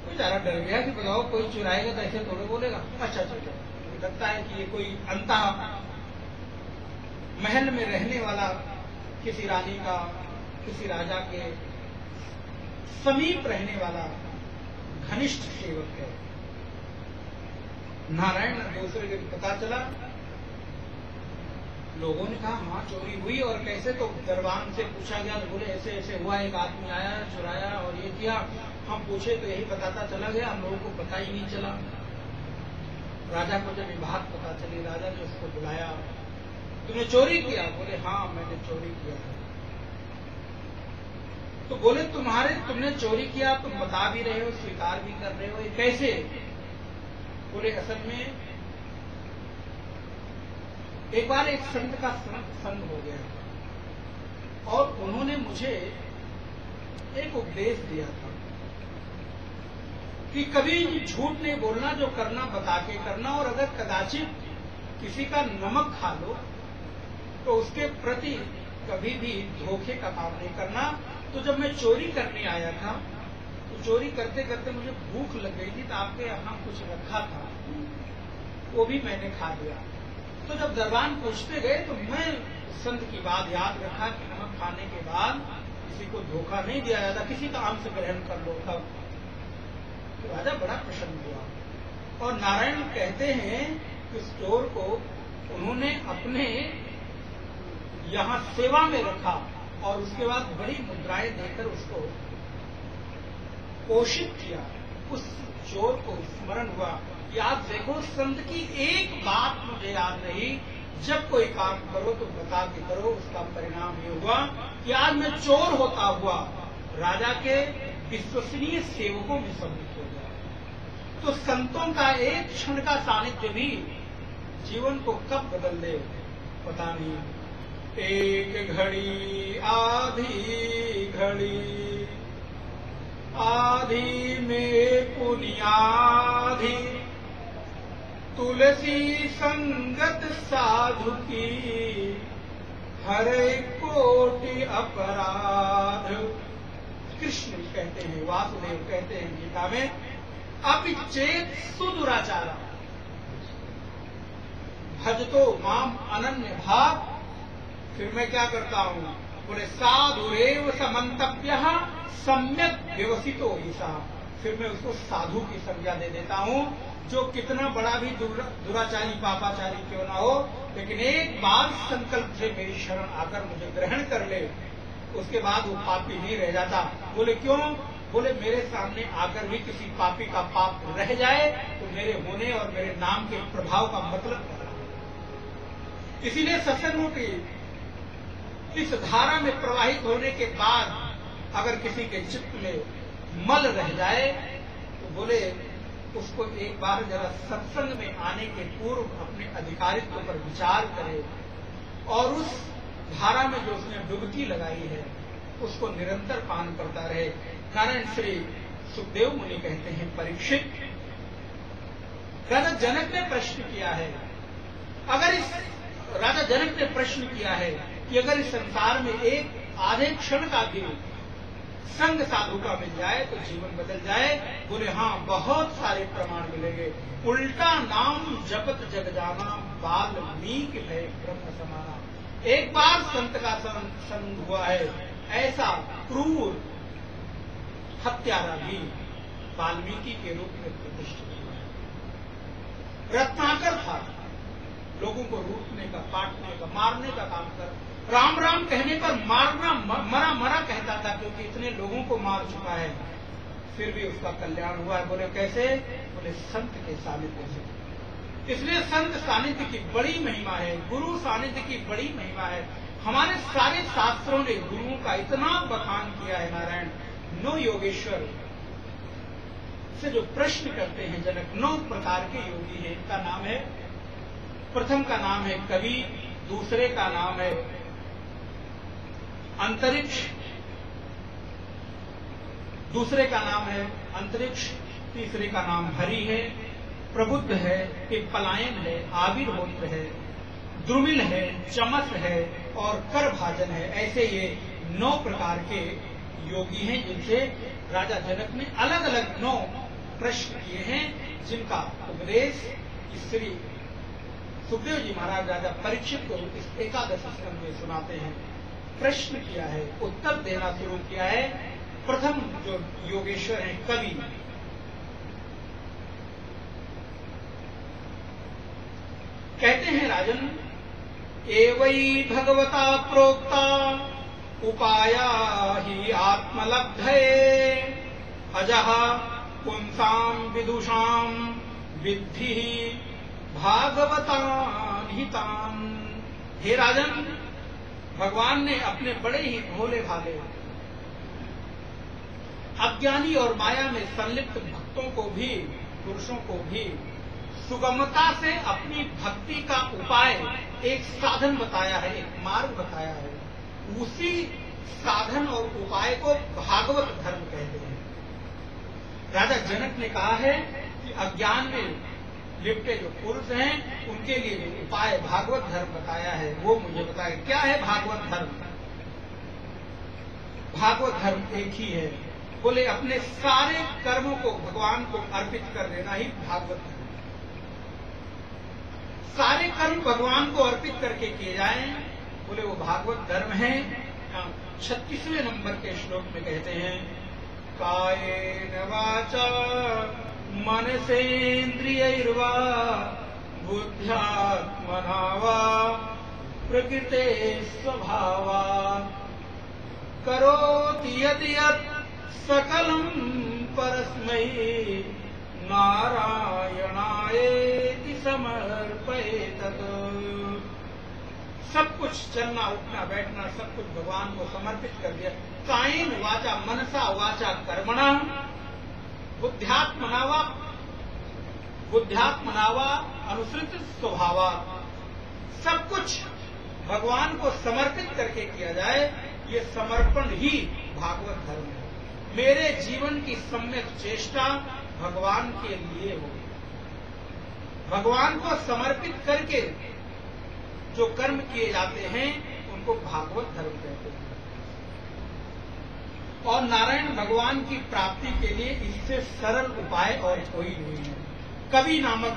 बेचारा डर गया कि बताओ कोई चुराएगा तो ऐसे थोड़े बोलेगा। अच्छा चलो, लगता है कि ये कोई अंतः महल में रहने वाला किसी रानी का, किसी राजा के समीप रहने वाला घनिष्ठ सेवक है। नारायण दूसरे दिन पता चला, लोगों ने कहा हाँ चोरी हुई और कैसे, तो दरबान से पूछा गया तो बोले ऐसे ऐसे हुआ, एक आदमी आया चुराया और ये किया। हम पूछे तो यही बताता चला गया, हम लोगों को पता ही नहीं चला। राजा को जब ये बात पता चली, राजा ने उसको बुलाया, तूने चोरी किया? बोले हाँ मैंने चोरी किया। तो बोले तुमने चोरी किया, तुम बता भी रहे हो, स्वीकार भी कर रहे हो, ये कैसे? बोले असल में एक बार एक संत का संग हो गया और उन्होंने मुझे एक उपदेश दिया था कि कभी झूठ नहीं बोलना, जो करना बता के करना, और अगर कदाचित किसी का नमक खा लो तो उसके प्रति कभी भी धोखे का काम नहीं करना। तो जब मैं चोरी करने आया था तो चोरी करते करते मुझे भूख लग गई थी, तो आपके यहाँ कुछ रखा था, वो भी मैंने खा लिया। तो जब दरबान पूछते गए तो मैं संत की बात याद रखा कि नमक खाने के बाद किसी को धोखा नहीं दिया जाता, किसी का अंश ग्रहण कर लो तब। तो राजा बड़ा प्रसन्न हुआ और नारायण कहते हैं कि उस चोर को उन्होंने अपने यहाँ सेवा में रखा और उसके बाद बड़ी मुद्राएं देकर उसको पोषित किया। उस चोर को स्मरण हुआ कि आप देखो, संत की एक बात मुझे याद रही, जब कोई काम करो तो बता के करो। उसका परिणाम ये हुआ कि आज मैं चोर होता हुआ राजा के विश्वसनीय सेवकों में सम्मिलित हो गया। तो संतों का एक क्षण का सानिध्य भी जीवन को कब बदल दे पता नहीं। एक घड़ी आधी घड़ी, आधी में पुनियाधी, तुलसी संगत साधु की हरे कोटि अपराध। कृष्ण कहते हैं, वासुदेव कहते हैं गीता में, अपि चेत सुदुराचारा भजतो माम अनन्य भाव। फिर मैं क्या करता हूं? बोले साधुरेव समन्तव्य सम्यक व्यवसितो ईसा। फिर मैं उसको साधु की संज्ञा दे देता हूं, जो कितना बड़ा भी दुराचारी पापाचारी क्यों ना हो, लेकिन एक बार संकल्प से मेरी शरण आकर मुझे ग्रहण कर ले, उसके बाद वो पापी नहीं रह जाता। बोले क्यों? बोले मेरे सामने आकर भी किसी पापी का पाप रह जाए तो मेरे होने और मेरे नाम के प्रभाव का मतलब क्या? इसीलिए सत्संगों की इस धारा में प्रवाहित होने के बाद अगर किसी के चित्त में मल रह जाए तो बोले उसको एक बार जरा सत्संग में आने के पूर्व अपने अधिकारित्व पर विचार करे और उस धारा में जो उसने डुबकी लगाई है उसको निरंतर पान करता रहे। नारायण श्री सुखदेव मुनि कहते हैं, परीक्षित, राजा जनक ने प्रश्न किया है, अगर इस राजा जनक ने प्रश्न किया है कि अगर इस संसार में एक आधे क्षण का भी संग साधु का मिल जाए तो जीवन बदल जाए। बोले हाँ, बहुत सारे प्रमाण मिलेंगे। उल्टा नाम जपत जग जाना, वाल्मीकि है ब्रह्म समाना। एक बार संत का संग हुआ है, ऐसा क्रूर हत्यारा भी वाल्मीकि के रूप में प्रतिष्ठित हुआ है। रत्नाकर था, लोगों को लूटने का, काटने का, मारने का काम कर, राम राम कहने पर मारना, मरा मरा कहता था, क्योंकि इतने लोगों को मार चुका है, फिर भी उसका कल्याण हुआ है। बोले कैसे? बोले संत के सानिध्य से। इसलिए संत सानिध्य की बड़ी महिमा है, गुरु सानिध्य की बड़ी महिमा है। हमारे सारे शास्त्रों ने गुरुओं का इतना बखान किया है। नारायण नो योगेश्वर से जो प्रश्न करते हैं जनक, 9 प्रकार के योगी हैं। इनका नाम है, प्रथम का नाम है कवि, दूसरे का नाम है अंतरिक्ष, दूसरे का नाम है अंतरिक्ष, तीसरे का नाम हरि है, प्रबुद्ध है, एक पलायन है, आविर्होत्र है, द्रुमिल है, चमस है, और कर भाजन है। ऐसे ये 9 प्रकार के योगी हैं जिनसे राजा जनक ने अलग अलग 9 प्रश्न किए हैं, जिनका उपदेश श्री सुखदेव जी महाराज राजा परीक्षित को इस 11 स्कंद में सुनाते हैं। प्रश्न किया है, उत्तर देना शुरू किया है। प्रथम जो योगेश्वर हैं कवि, कहते हैं राजन, एवै भगवता प्रोक्ता उपाया ही आत्मलब्धये अजः पुंसाम विदुषाम विद्धि भागवतान हितान। हे राजन, भगवान ने अपने बड़े ही भोले भाले अज्ञानी और माया में संलिप्त भक्तों को भी, पुरुषों को भी सुगमता से अपनी भक्ति का उपाय, एक साधन बताया है, एक मार्ग बताया है। उसी साधन और उपाय को भागवत धर्म कहते हैं। राजा जनक ने कहा है कि अज्ञान में लिप्टे जो पुरुष हैं उनके लिए जो उपाय भागवत धर्म बताया है वो मुझे बताए। क्या है भागवत धर्म? भागवत धर्म एक ही है। बोले अपने सारे कर्मों को भगवान को अर्पित कर देना ही भागवत धर्म। सारे कर्म भगवान को अर्पित करके किए जाएं, बोले वो भागवत धर्म है। 36वें नंबर के श्लोक में कहते हैं, कायेन वाचा मनसेन्द्रियैर्वा बुद्ध्यात्मना वा प्रकृते स्वभावा करोति यदि यत् सकलं परस्मै नारायणायेति समर्पयेतत्। सब कुछ चलना उठना बैठना सब कुछ भगवान को समर्पित कर दिया। कायेन वाचा मनसा वाचा कर्मणा बुद्ध्यात्मनावा अनुसृत स्वभावा। सब कुछ भगवान को समर्पित करके किया जाए, ये समर्पण ही भागवत धर्म है। मेरे जीवन की सम्यक चेष्टा भगवान के लिए हो। भगवान को समर्पित करके जो कर्म किए जाते हैं उनको भागवत धर्म कहते हैं। और नारायण भगवान की प्राप्ति के लिए इससे सरल उपाय और कोई नहीं है। कवि नामक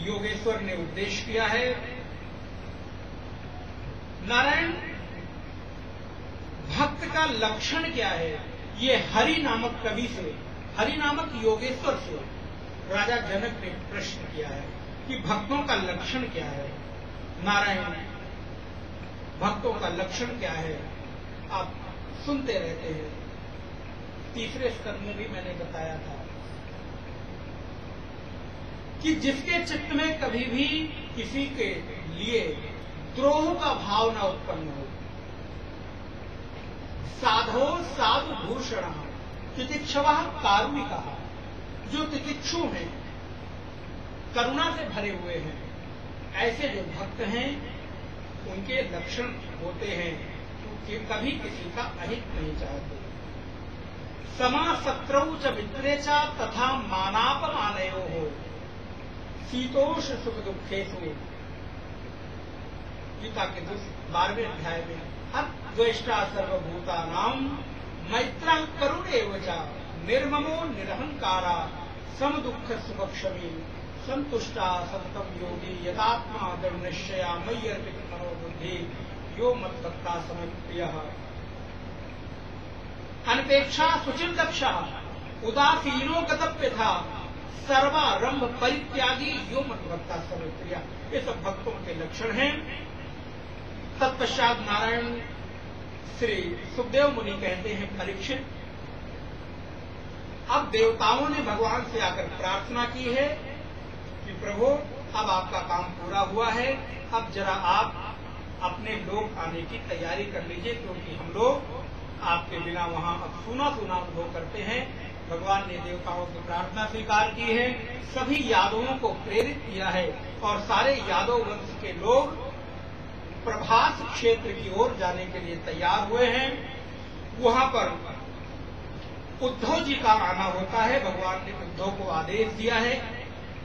योगेश्वर ने उपदेश किया है। नारायण भक्त का लक्षण क्या है, ये हरि नामक कवि से, हरि नामक योगेश्वर से राजा जनक ने प्रश्न किया है कि भक्तों का लक्षण क्या है। नारायण भक्तों का लक्षण क्या है, आप सुनते रहते हैं। तीसरे स्तर में भी मैंने बताया था कि जिसके चित्त में कभी भी किसी के लिए द्रोह का भाव न उत्पन्न हो, साधो साधु भूषण तितिक्षव कारुणिका, जो तितिक्षु हैं, करुणा से भरे हुए हैं, ऐसे जो भक्त हैं उनके लक्षण होते हैं कि कभी किसी का अहित नहीं चाहते। समा शत्रौ च मित्रे च तथा मानापमानयो हो शीतोष सुख दुखेषु। गीता के 12वें अध्याय में द्वेष्टा सर्वभूतानां मैत्रः करुणेव च निर्ममो निरहंकारा सम दुख सुभक्षमी संतुष्टा सततम योगी यदात्मा दृढ़ निश्चया मयि अर्पित मनोबुद्धि यो मद्भक्ता समप्रियः अनपेक्षा सुचिर्दक्षा उदासीनो गतव्यथा सर्वारंभ परित्यागी यो मद्भक्ता समप्रिया। ये सब भक्तों के लक्षण हैं। तत्पश्चात नारायण श्री सुखदेव मुनि कहते हैं, परीक्षित, अब देवताओं ने भगवान से आकर प्रार्थना की है कि प्रभु अब आपका काम पूरा हुआ है, अब जरा आप अपने लोग आने की तैयारी कर लीजिए, क्योंकि हम लोग आपके बिना वहां अब सूना सूना अनुभव करते हैं। भगवान ने देवताओं की प्रार्थना स्वीकार की है, सभी यादवों को प्रेरित किया है और सारे यादव वंश के लोग प्रभास क्षेत्र की ओर जाने के लिए तैयार हुए हैं। वहां पर उद्धव जी का आना होता है। भगवान ने उद्धव को आदेश दिया है,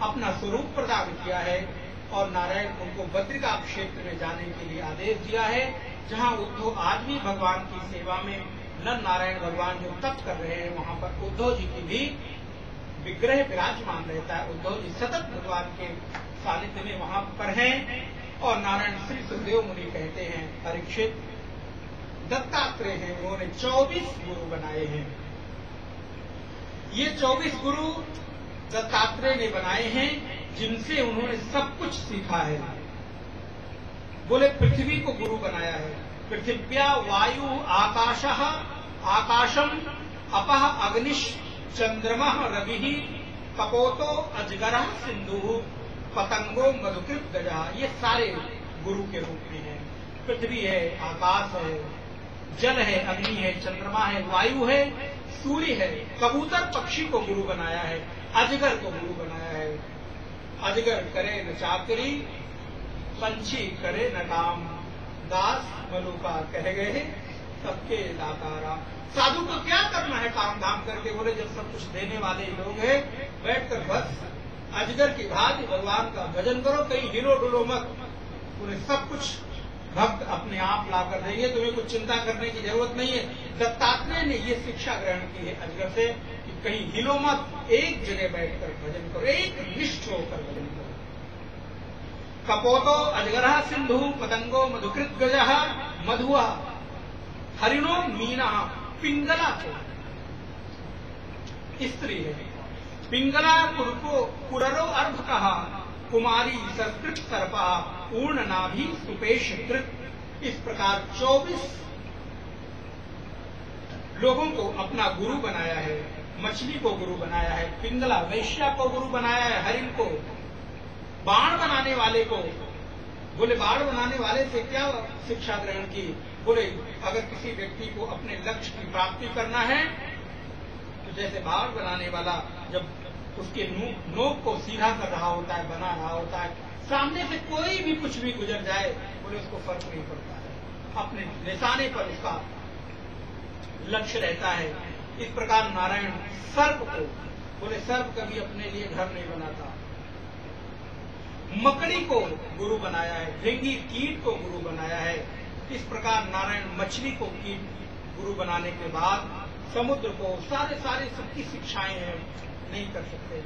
अपना स्वरूप प्रदान किया है और नारायण उनको बद्रिकाश्रम क्षेत्र में जाने के लिए आदेश दिया है, जहां उद्धव आज भी भगवान की सेवा में नर नारायण भगवान जो तप कर रहे हैं, वहां पर उद्धव जी की भी विग्रह विराजमान रहता है। उद्धव जी सतत भगवान के सानिध्य में वहां पर हैं। और नारायण श्री सुखदेव मुनि कहते हैं, परीक्षित दत्तात्रेय हैं, उन्होंने 24 गुरु बनाए हैं। ये 24 गुरु दत्तात्रेय ने बनाए हैं, जिनसे उन्होंने सब कुछ सीखा है। बोले पृथ्वी को गुरु बनाया है, पृथिव्या वायु आकाशः आकाशम अपः अग्निश चंद्रमः रविः कपोतो अजगरः सिंधु पतंगो मधुकृत गजा। ये सारे गुरु के रूप में है। पृथ्वी है, आकाश है, जल है, अग्नि है, चंद्रमा है, वायु है, सूर्य है, कबूतर पक्षी को गुरु बनाया है, अजगर को गुरु बनाया है। अजगर करे न चाकरी, पंछी करे न काम, दास मलुका कह गए सबके दातारा। साधु को क्या करना है काम धाम करके? बोले जब सब कुछ देने वाले लोग हैं, बैठकर बस अजगर की भांति भगवान का भजन करो, कहीं हिलो डुलो मत। बोले सब कुछ भक्त अपने आप ला कर देंगे, तुम्हें कुछ चिंता करने की जरूरत नहीं है। दत्तात्रेय ने ये शिक्षा ग्रहण की है अजगर से कि कहीं हिलो मत, एक जगह बैठकर भजन करो, एक निष्ठ होकर भजन करो। कपोतो अजगरः सिंधु पतंगो मधुकृत गजः मधुआ हरिणो मीना। पिंगला को स्त्री है, पिंगला कुररो अर्भ कहा, कुमारी संस्कृत सर्पा पूर्ण नाभि सुपेश कृत। इस प्रकार 24 लोगों को अपना गुरु बनाया है। मछली को गुरु बनाया है, पिंगला वैश्या को गुरु बनाया है, हरिण को, बाण बनाने वाले को। बोले बाण बनाने वाले से क्या शिक्षा ग्रहण की? बोले अगर किसी व्यक्ति को अपने लक्ष्य की प्राप्ति करना है तो जैसे बाण बनाने वाला जब उसके नोक को सीधा कर रहा होता है, बना रहा होता है, सामने से कोई भी कुछ भी गुजर जाए, बोले उसको फर्क नहीं पड़ता है, अपने निशाने पर उसका लक्ष्य रहता है। इस प्रकार नारायण सर्प को, बोले सर्प कभी अपने लिए घर नहीं बनाता, मकड़ी को गुरु बनाया है, ढेंगी कीट को गुरु बनाया है। इस प्रकार नारायण मछली को कीट गुरु बनाने के बाद समुद्र को सारे सबकी शिक्षाएं हैं, नहीं कर सकते,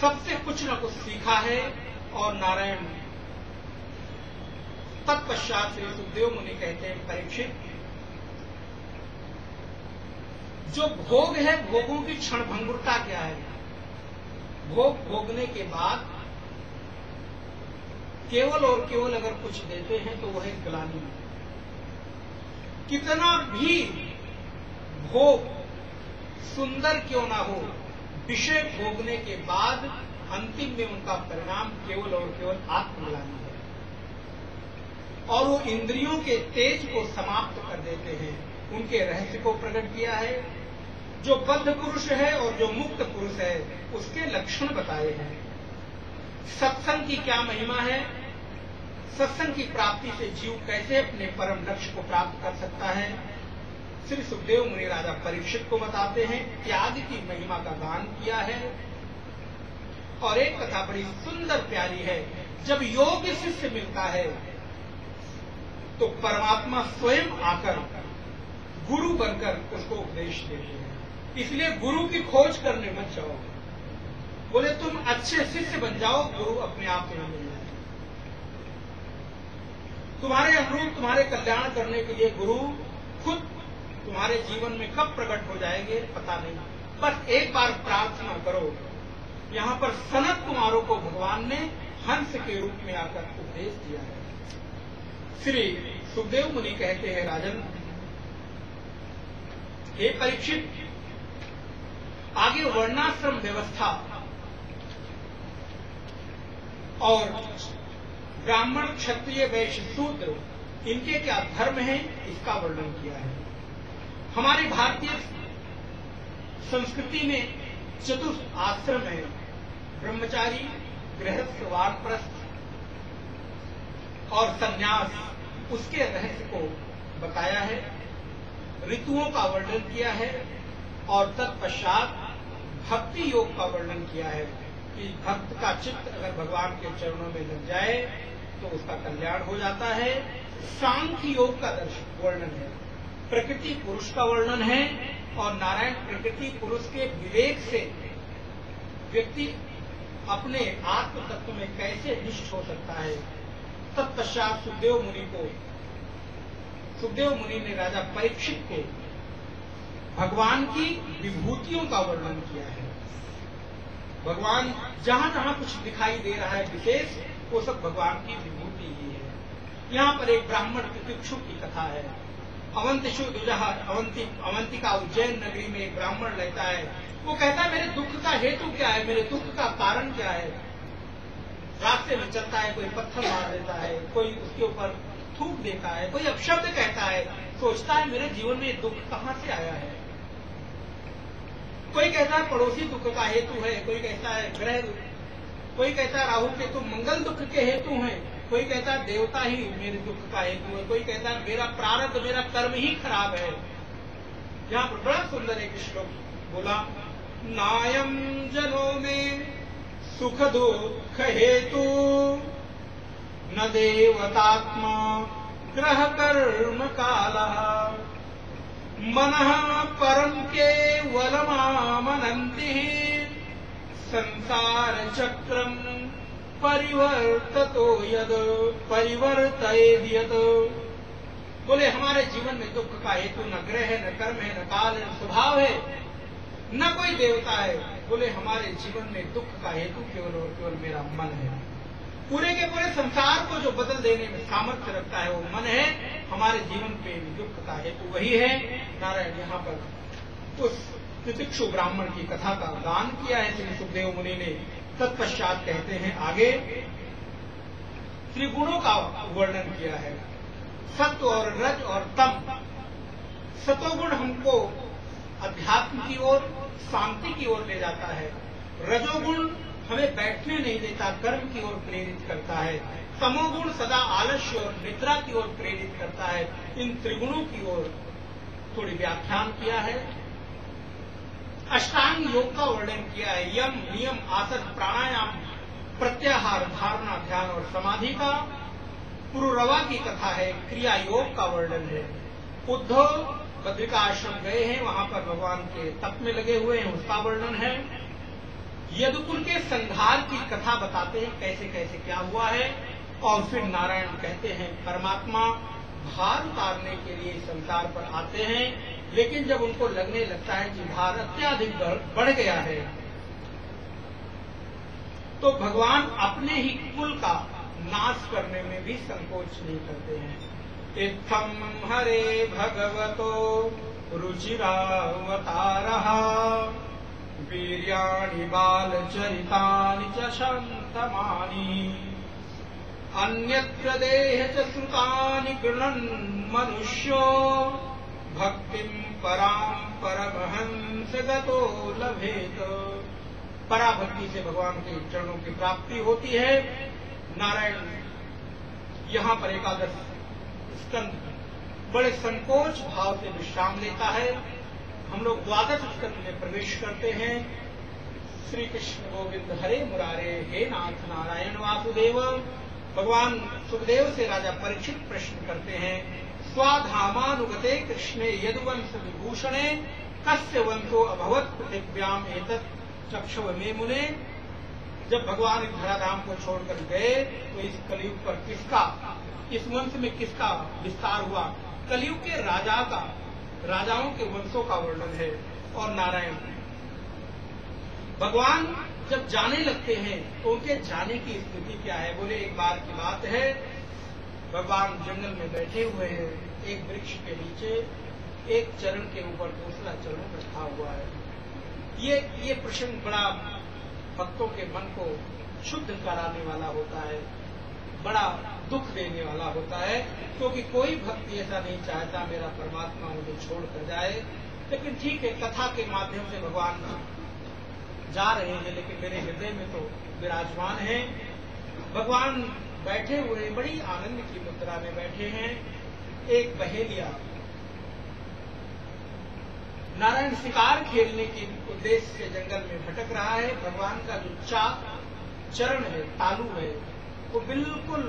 सबसे कुछ न कुछ सीखा है। और नारायण तत्पश्चात श्री सुखदेव मुनि कहते हैं, परीक्षित जो भोग है, भोगों की क्षणभंगुरता क्या है? भोग भोगने के बाद केवल और केवल अगर कुछ देते हैं तो वह ग्लानि। कितना भी भोग सुंदर क्यों ना हो, विषय भोगने के बाद अंतिम में उनका परिणाम केवल और केवल आत्मग्लानि है, और वो इंद्रियों के तेज को समाप्त कर देते हैं। उनके रहस्य को प्रकट किया है। जो बद्ध पुरुष है और जो मुक्त पुरुष है, उसके लक्षण बताए हैं। सत्संग की क्या महिमा है, सत्संग की प्राप्ति से जीव कैसे अपने परम लक्ष्य को प्राप्त कर सकता है, श्री सुखदेव मुनि राजा परीक्षित को बताते हैं। त्याग की महिमा का गान किया है। और एक कथा बड़ी सुंदर प्यारी है, जब योग्य शिष्य मिलता है तो परमात्मा स्वयं आकर गुरु बनकर उसको उपदेश देते हैं। इसलिए गुरु की खोज करने मत जाओ, बोले तुम अच्छे शिष्य बन जाओ, गुरु अपने आप में मिल जाए। तुम्हारे अनुरूप तुम्हारे कल्याण करने के लिए गुरु खुद तुम्हारे जीवन में कब प्रकट हो जाएंगे पता नहीं। बस एक बार प्रार्थना करो। यहां पर सनत कुमारों को भगवान ने हंस के रूप में आकर उपदेश दिया है। श्री सुखदेव मुनि कहते हैं, राजन हे परीक्षित, आगे वर्णाश्रम व्यवस्था और ब्राह्मण क्षत्रिय वैश्य शूद्र इनके क्या धर्म है, इसका वर्णन किया है। हमारी भारतीय संस्कृति में चतुर्थ आश्रम है, ब्रह्मचारी, गृहस्थ, वानप्रस्थ और संन्यास। उसके रहस्य को बताया है, ऋतुओं का वर्णन किया है और तत्पश्चात भक्ति योग का वर्णन किया है। कि भक्त का चित्त अगर भगवान के चरणों में लग जाए तो उसका कल्याण हो जाता है। सांख्य योग का वर्णन है, प्रकृति पुरुष का वर्णन है, और नारायण प्रकृति पुरुष के विवेक से व्यक्ति अपने आत्म तत्व में कैसे निष्ठ हो सकता है। तत्पश्चात सुखदेव मुनि ने राजा परीक्षित को भगवान की विभूतियों का वर्णन किया है। भगवान जहां जहां कुछ दिखाई दे रहा है विशेष, वो सब भगवान की विभूति ही है। यहाँ पर एक ब्राह्मण तितिक्षु की कथा है। अवंतिषु दुजह अवंतिका उज्जैन नगरी में एक ब्राह्मण रहता है। वो कहता है मेरे दुख का हेतु क्या है, मेरे दुख का कारण क्या है। रास्ते में चलता है, कोई पत्थर मार देता है, कोई उसके ऊपर थूक देता है, कोई अपशब्द कहता है, सोचता है मेरे जीवन में दुख कहाँ से आया है। कोई कहता है पड़ोसी दुख का हेतु है, कोई कहता है ग्रह, कोई कहता है राहु के तुम मंगल दुख के हेतु हैं, कोई कहता है देवता ही मेरे दुख का हेतु है, कोई कहता है मेरा प्रारब्ध, मेरा कर्म ही खराब है। यहाँ पर बड़ा सुंदर एक श्लोक बोला, नायम जनों में सुख दुख हेतु न देवतात्मा ग्रह कर्म काला मनः परम केवलमामनन्ति संसार चक्रम परिवर्ततो यद परिवर्तयेद यद। बोले हमारे जीवन में दुख का हेतु न ग्रह है, न कर्म है, न काल है, न स्वभाव है, न कोई देवता है। बोले हमारे जीवन में दुख का हेतु केवल और केवल मेरा मन है। पूरे के पूरे संसार को जो बदल देने में सामर्थ्य रखता है वो मन है। हमारे जीवन पे दुख का हेतु वही है। नारायण यहाँ पर उस तितिक्षु ब्राह्मण की कथा का गान किया है श्री सुखदेव मुनि ने। तत्पश्चात कहते हैं आगे त्रिगुणों का वर्णन किया है, सत्व और रज और तम। सतोगुण हमको अध्यात्म की ओर, शांति की ओर ले जाता है। रजोगुण हमें बैठने नहीं देता, कर्म की ओर प्रेरित करता है। तमोगुण सदा आलस्य और निद्रा की ओर प्रेरित करता है। इन त्रिगुणों की ओर थोड़ी व्याख्यान किया है। अष्टांग योग का वर्णन किया है, यम नियम आसन प्राणायाम प्रत्याहार धारणा ध्यान और समाधि का। पुरुरवा की कथा है, क्रिया योग का वर्णन है। उद्धव बद्रिका आश्रम गए हैं, वहां पर भगवान के तप में लगे हुए हैं, उसका वर्णन है। यदुकुल के संहार की कथा बताते हैं कैसे कैसे क्या हुआ है। और फिर नारायण कहते हैं परमात्मा भार उतारने के लिए संसार पर आते हैं, लेकिन जब उनको लगने लगता है कि भार अत्याधिक बढ़ गया है तो भगवान अपने ही कुल का नाश करने में भी संकोच नहीं करते हैं। इत्थम हरे भगवतो रुचिरावतारः वीर्याणि बालचरितानि च शन्तमानि अन्यत्र देह च श्रुतानि गृह्णन् मनुष्यो भक्तिं परां परमहंस गतो लभेत। पराभक्ति से भगवान के चरणों की प्राप्ति होती है। नारायण यहाँ पर एकादश स्कंद बड़े संकोच भाव से विश्राम लेता है। हम लोग द्वादश स्कंद में प्रवेश करते हैं। श्री कृष्ण गोविंद हरे मुरारे, हे नाथ नारायण वासुदेव। भगवान सुखदेव से राजा परीक्षित प्रश्न करते हैं, स्वाधामानुगते कृष्णे यदुवंश विभूषणे कस्य वंशो अभवत पृथिव्याम एतत् चक्षुव मे मुने। जब भगवान इस धराधाम को छोड़कर गए तो इस कलयुग पर किसका, इस वंश में किसका विस्तार हुआ। कलयुग के राजा का, राजाओं के वंशों का वर्णन है। और नारायण भगवान जब जाने लगते हैं तो उनके जाने की स्थिति क्या है। बोले एक बार की बात है, भगवान जंगल में बैठे हुए हैं, एक वृक्ष के नीचे एक चरण के ऊपर दूसरा चरण रखा हुआ है। ये प्रसंग बड़ा भक्तों के मन को शुद्ध कराने वाला होता है, बड़ा दुख देने वाला होता है, क्योंकि कोई भक्त ऐसा नहीं चाहता मेरा परमात्मा मुझे छोड़कर जाए। लेकिन ठीक है, कथा के माध्यम से भगवान जा रहे हैं, लेकिन मेरे हृदय में तो विराजमान है। भगवान बैठे हुए बड़ी आनंद की मुद्रा में बैठे हैं। एक बहेलिया नारायण शिकार खेलने के उद्देश्य से जंगल में भटक रहा है। भगवान का जो चरण है, तालू है, वो बिल्कुल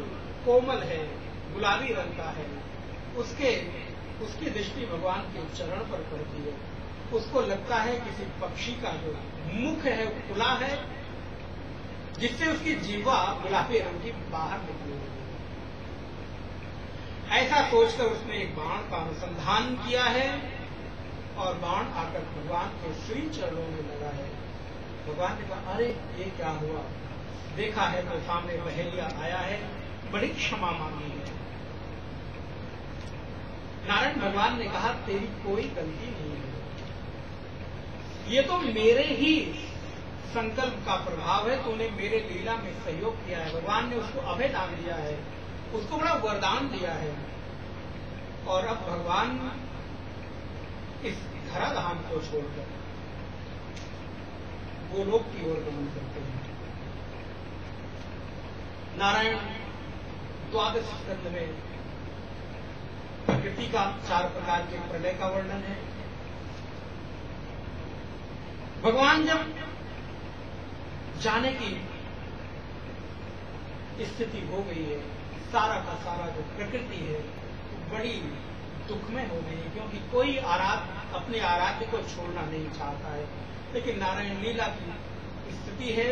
कोमल है, गुलाबी रंग का है। उसकी दृष्टि भगवान के चरण पर पड़ती है। उसको लगता है किसी पक्षी का जो मुख है वो खुला है, जिससे उसकी जीवा गुलाबी रंग की बाहर निकली हुई है। ऐसा सोचकर उसने एक बाण का अनुसंधान किया है और बाण आकर भगवान के श्री चरणों में लगा है। भगवान ने कहा, अरे ये क्या हुआ? देखा है तो सामने बहेलिया आया है, बड़ी क्षमा मांगी है। नारायण भगवान ने कहा, तेरी कोई गलती नहीं है, ये तो मेरे ही संकल्प का प्रभाव है। तूने मेरे लीला में सहयोग किया है। भगवान ने उसको अभय दान दिया है, उसको बड़ा वरदान दिया है। और अब भगवान इस धराधाम को छोड़कर गोलोक की ओर गमन करते हैं। नारायण द्वादश स्कंध में प्रकृति का 4 प्रकार के प्रलय का वर्णन है। भगवान जब जाने की स्थिति हो गई है, सारा का सारा जो प्रकृति है बड़ी दुखमय हो गई है, क्योंकि कोई अपने आराध्य को छोड़ना नहीं चाहता है। लेकिन नारायण लीला की स्थिति है,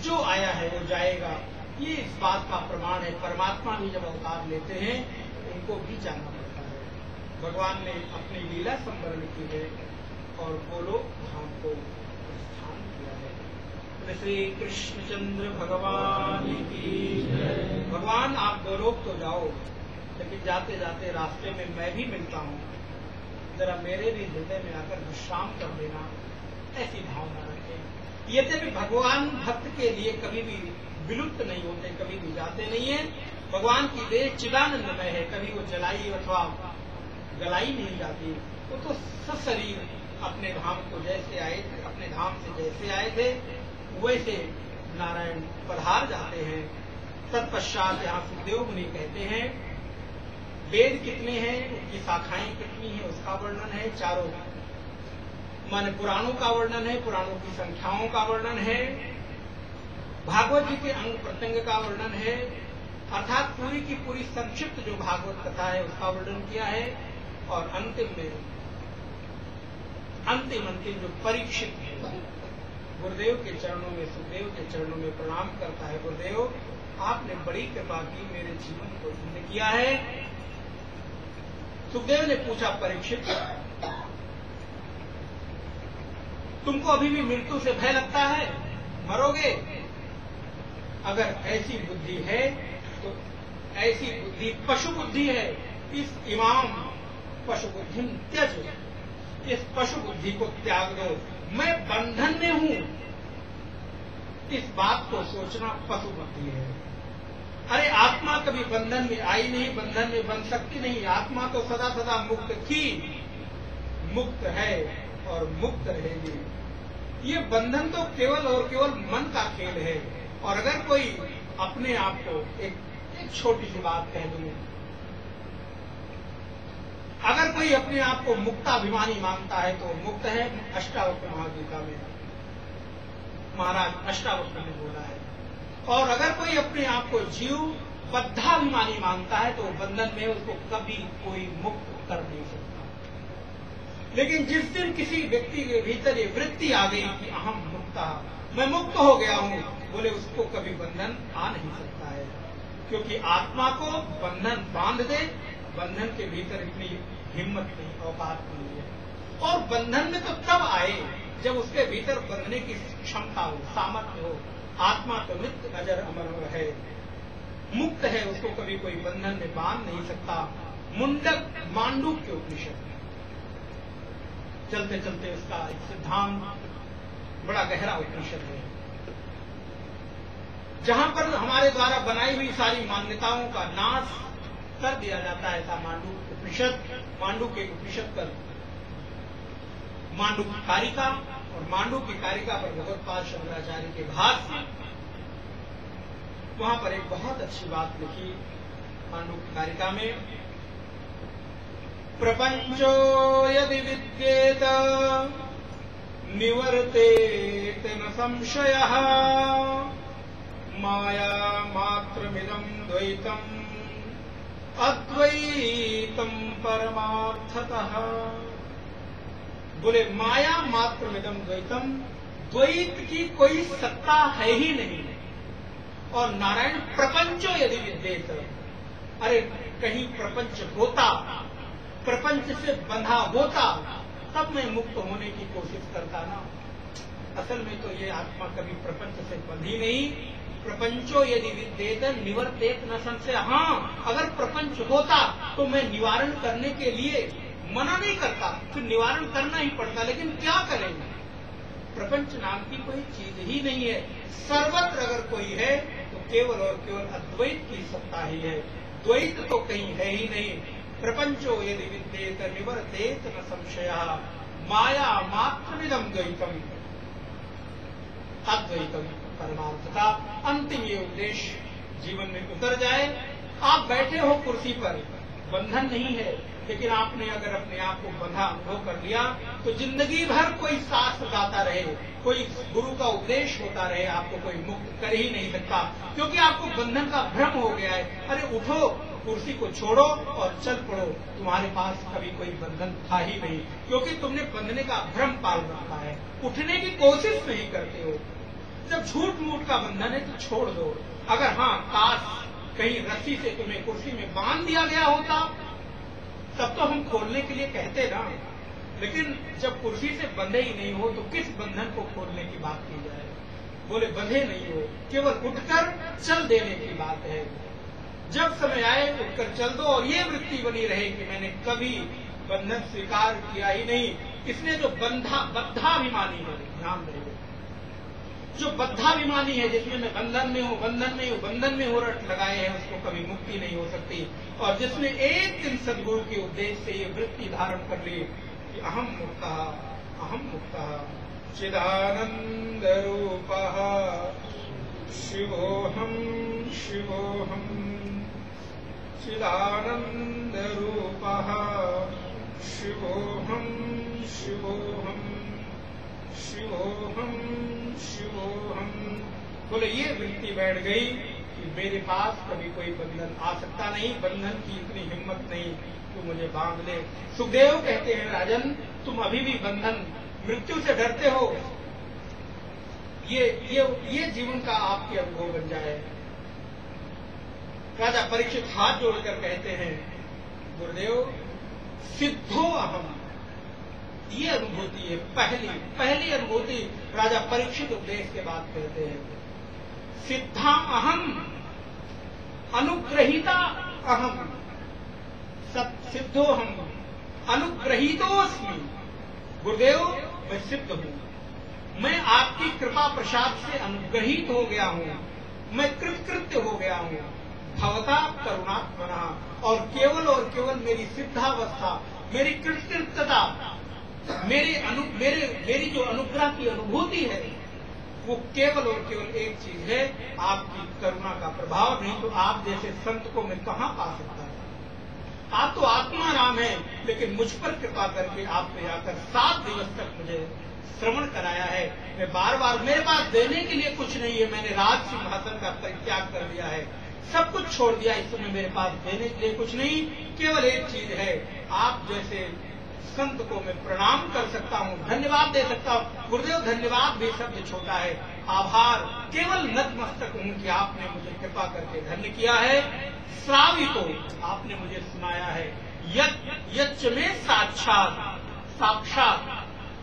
जो आया है वो जाएगा, ये इस बात का प्रमाण है। परमात्मा भी जब अवतार लेते हैं उनको भी जाना पड़ता है। भगवान ने अपनी लीला संवरण की है और गोलोक धाम को प्रस्थान किया है। श्री कृष्णचंद्र भगवान की जय। भगवान आप गोलोक तो जाओ, लेकिन जाते जाते रास्ते में मैं भी मिलता हूँ, जरा मेरे भी हृदय में आकर विश्राम कर देना, ऐसी भावना रखें। यद्यपि भगवान भक्त के लिए कभी भी विलुप्त नहीं होते, कभी भी जाते नहीं है। भगवान की देह चिदानंदमय है, कभी वो जलाई अथवा गलाई नहीं जाती। वो तो सशरीर अपने धाम को जैसे आए थे, अपने धाम से जैसे आए थे वैसे नारायण पधार जाते हैं। तत्पश्चात यहाँ सुखदेव मुनि कहते हैं, वेद कितने हैं, उनकी शाखाएं कितनी हैं, उसका वर्णन है। 4 माने पुराणों का वर्णन है, पुराणों की संख्याओं का वर्णन है, भागवत जी के अंग प्रत्यंग का वर्णन है, अर्थात पूरी की पूरी संक्षिप्त जो भागवत कथा है उसका वर्णन किया है। और अंतिम जो परीक्षित है, गुरुदेव के चरणों में, सुखदेव के चरणों में प्रणाम करता है। गुरुदेव, आपने बड़ी कृपा की, मेरे जीवन को धन्य किया है। सुखदेव ने पूछा, परीक्षित, तुमको अभी भी मृत्यु से भय लगता है? मरोगे? अगर ऐसी बुद्धि है तो ऐसी बुद्धि पशु बुद्धि है। इस इमाम पशु बुद्धि त्यज, इस पशु बुद्धि को त्याग दो। मैं बंधन में हूं, इस बात को सोचना पशु बुद्धि है। अरे आत्मा कभी बंधन में आई नहीं, बंधन में बन सकती नहीं। आत्मा तो सदा सदा मुक्त थी, मुक्त है और मुक्त रहेगी। ये बंधन तो केवल और केवल मन का खेल है। और अगर कोई अपने आप को एक छोटी सी बात कह दूं, अगर कोई अपने आप को मुक्ताभिमानी मानता है तो मुक्त है। अष्टावक्र महागीता में महाराज अष्टावक्र ने बोला है। और अगर कोई अपने आप को जीव बद्धाभिमानी मानता है तो बंधन में उसको कभी कोई मुक्त कर नहीं सकता। लेकिन जिस दिन किसी व्यक्ति के भीतर ये वृत्ति आ गई कि अहम मुक्ता, मैं मुक्त हो गया हूं, बोले उसको कभी बंधन आ नहीं सकता है। क्योंकि आत्मा को बंधन बांध दे, बंधन के भीतर इतनी हिम्मत नहीं, औकात नहीं है। और बंधन में तो तब आए जब उसके भीतर बंधने की क्षमता हो, सामर्थ्य हो। आत्मा तो नित्य अजर अमर है, मुक्त है, उसको कभी कोई बंधन में बांध नहीं सकता। मुंडक मांडूक्य उपनिषद चलते चलते उसका एक सिद्धांत बड़ा गहरा उपनिषद है, जहां पर हमारे द्वारा बनाई हुई सारी मान्यताओं का नाश कर दिया जाता है। ऐसा मांडूक्य उपनिषद, मांडूक्य उपनिषद कर मांडूक्य कारिका, और मांडूक्य कारिका पर भगवत्पाद शंकराचार्य के भाष्य, वहां पर एक बहुत अच्छी बात लिखी मांडूक्य कारिका में प्रपंचो यदि विद्येत निवर्तेत न संशयः माया मात्रमिदं द्वैतम् अद्वैतम परमार्थतः। बोले माया मात्रमिदं द्वैतम, द्वैत की कोई सत्ता है ही नहीं। और नारायण प्रपंचो यदि विद्येत, अरे कहीं प्रपंच होता, प्रपंच से बंधा होता, तब मैं मुक्त होने की कोशिश करता ना। असल में तो ये आत्मा कभी प्रपंच से बंधी नहीं। प्रपंचो यदि विद्येत निवर्तेत न संशय। हाँ, अगर प्रपंच होता तो मैं निवारण करने के लिए मना नहीं करता, तो निवारण करना ही पड़ता, लेकिन क्या करेंगे? प्रपंच नाम की कोई चीज ही नहीं है। सर्वत्र अगर कोई है तो केवल और केवल अद्वैत की सत्ता ही है, द्वैत तो कहीं है ही नहीं। प्रपंचो यदि विद्येत निवर्तेत न संशयः माया मात्रमिदं द्वैतम् अद्वैतम परमार्थता। अंतिम ये उद्देश्य जीवन में उतर जाए। आप बैठे हो कुर्सी पर, बंधन नहीं है, लेकिन आपने अगर अपने आप को बंधा अनुभव कर लिया तो जिंदगी भर कोई शास्त्र गाता रहे, कोई गुरु का उपदेश होता रहे, आपको कोई मुक्त कर ही नहीं सकता, क्योंकि आपको बंधन का भ्रम हो गया है। अरे उठो, कुर्सी को छोड़ो और चल पड़ो, तुम्हारे पास कभी कोई बंधन था ही नहीं, क्योंकि तुमने बंधने का भ्रम पाल रखा है, उठने की कोशिश नहीं करते हो। जब झूठ मूठ का बंधन है तो छोड़ दो। अगर हाँ, काश कहीं रस्सी से तुम्हें कुर्सी में बांध दिया गया होता तब तो हम खोलने के लिए कहते ना, लेकिन जब कुर्सी से बंधे ही नहीं हो तो किस बंधन को खोलने की बात की जाए? बोले बंधे नहीं हो, केवल उठकर चल देने की बात है। जब समय आए उठकर चल दो, और ये वृत्ति बनी रहे कि मैंने कभी बंधन स्वीकार किया ही नहीं। इसने जो बद्धाभिमानी है, ध्यान रहे, जो बद्धाभिमानी है, जिसमें मैं बंधन में हूँ, बंधन में हो रट लगाए हैं, उसको कभी मुक्ति नहीं हो सकती। और जिसने एक दिन सदगुरु के उपदेश से ये वृत्ति धारण कर ली कि अहम मुक्तः चिदानंद रूपः शिवोहम चिदानंद रूपः शिवोहम बोले ये वृत्ति बैठ गई कि मेरे पास कभी कोई बंधन आ सकता नहीं, बंधन की इतनी हिम्मत नहीं तू मुझे बांध ले। सुखदेव कहते हैं, राजन तुम अभी भी बंधन मृत्यु से डरते हो, ये जीवन का आपके अनुभव बन जाए। राजा परीक्षित हाथ जोड़कर कहते हैं, गुरुदेव सिद्धो अहम, ये अनुभूति है, पहली अनुभूति राजा परीक्षित उपदेश के बाद कहते हैं, सिद्धा अहम अनुग्रहीता अहम सिद्धो हम अनुग्रहीतोस्मि। गुरुदेव मैं सिद्ध हूं, मैं आपकी कृपा प्रसाद से अनुग्रहित हो गया हूं, मैं कृतकृत्य हो गया हूं, भवता करुणात्मना। और केवल मेरी सिद्धावस्था, मेरी कृतकृत्यता, मेरी जो अनुग्रह की अनुभूति है वो केवल और केवल एक चीज है, आपकी करुणा का प्रभाव। नहीं तो आप जैसे संत को मैं कहां पा सकता था? आप तो आत्मा राम है, लेकिन मुझ पर कृपा करके आपने आकर 7 दिवस तक मुझे श्रवण कराया है। मैं बार मेरे पास देने के लिए कुछ नहीं है, मैंने राज सिंहासन का परित्याग कर दिया है, सब कुछ छोड़ दिया, इस समय मेरे पास देने के लिए कुछ नहीं, केवल एक चीज है, आप जैसे संत को मैं प्रणाम कर सकता हूँ, धन्यवाद दे सकता हूँ। गुरुदेव धन्यवाद भी शब्द छोटा है, आभार, केवल नतमस्तक हूँ कि आपने मुझे कृपा करके धन्य किया है। श्रावितो, आपने मुझे सुनाया है, यच्च में साक्षात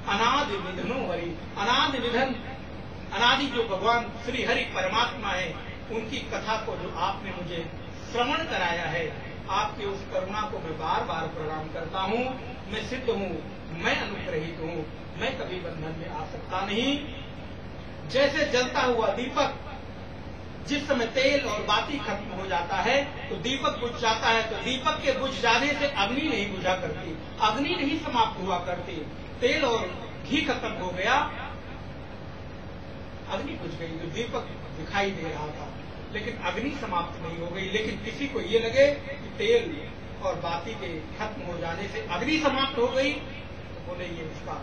अनादि निधनो हरि, अनादि निधन, अनादि जो भगवान श्री हरि परमात्मा है, उनकी कथा को जो आपने मुझे श्रवण कराया है, आपकी उस करुणा को मैं बार प्रणाम करता हूँ। मैं सिद्ध हूँ, मैं अनुग्रहित हूँ, मैं कभी बंधन में आ सकता नहीं। जैसे जलता हुआ दीपक, जिस समय तेल और बाती खत्म हो जाता है तो दीपक बुझ जाता है, तो दीपक के बुझ जाने से अग्नि नहीं बुझा करती, अग्नि नहीं समाप्त हुआ करती। तेल और घी खत्म हो गया, अग्नि बुझ गई, तो दीपक दिखाई दे रहा था, लेकिन अग्नि समाप्त नहीं हो गई। लेकिन किसी को ये लगे कि तेल और बाती के खत्म हो जाने से अग्नि समाप्त हो गई, तो बोले ये उसका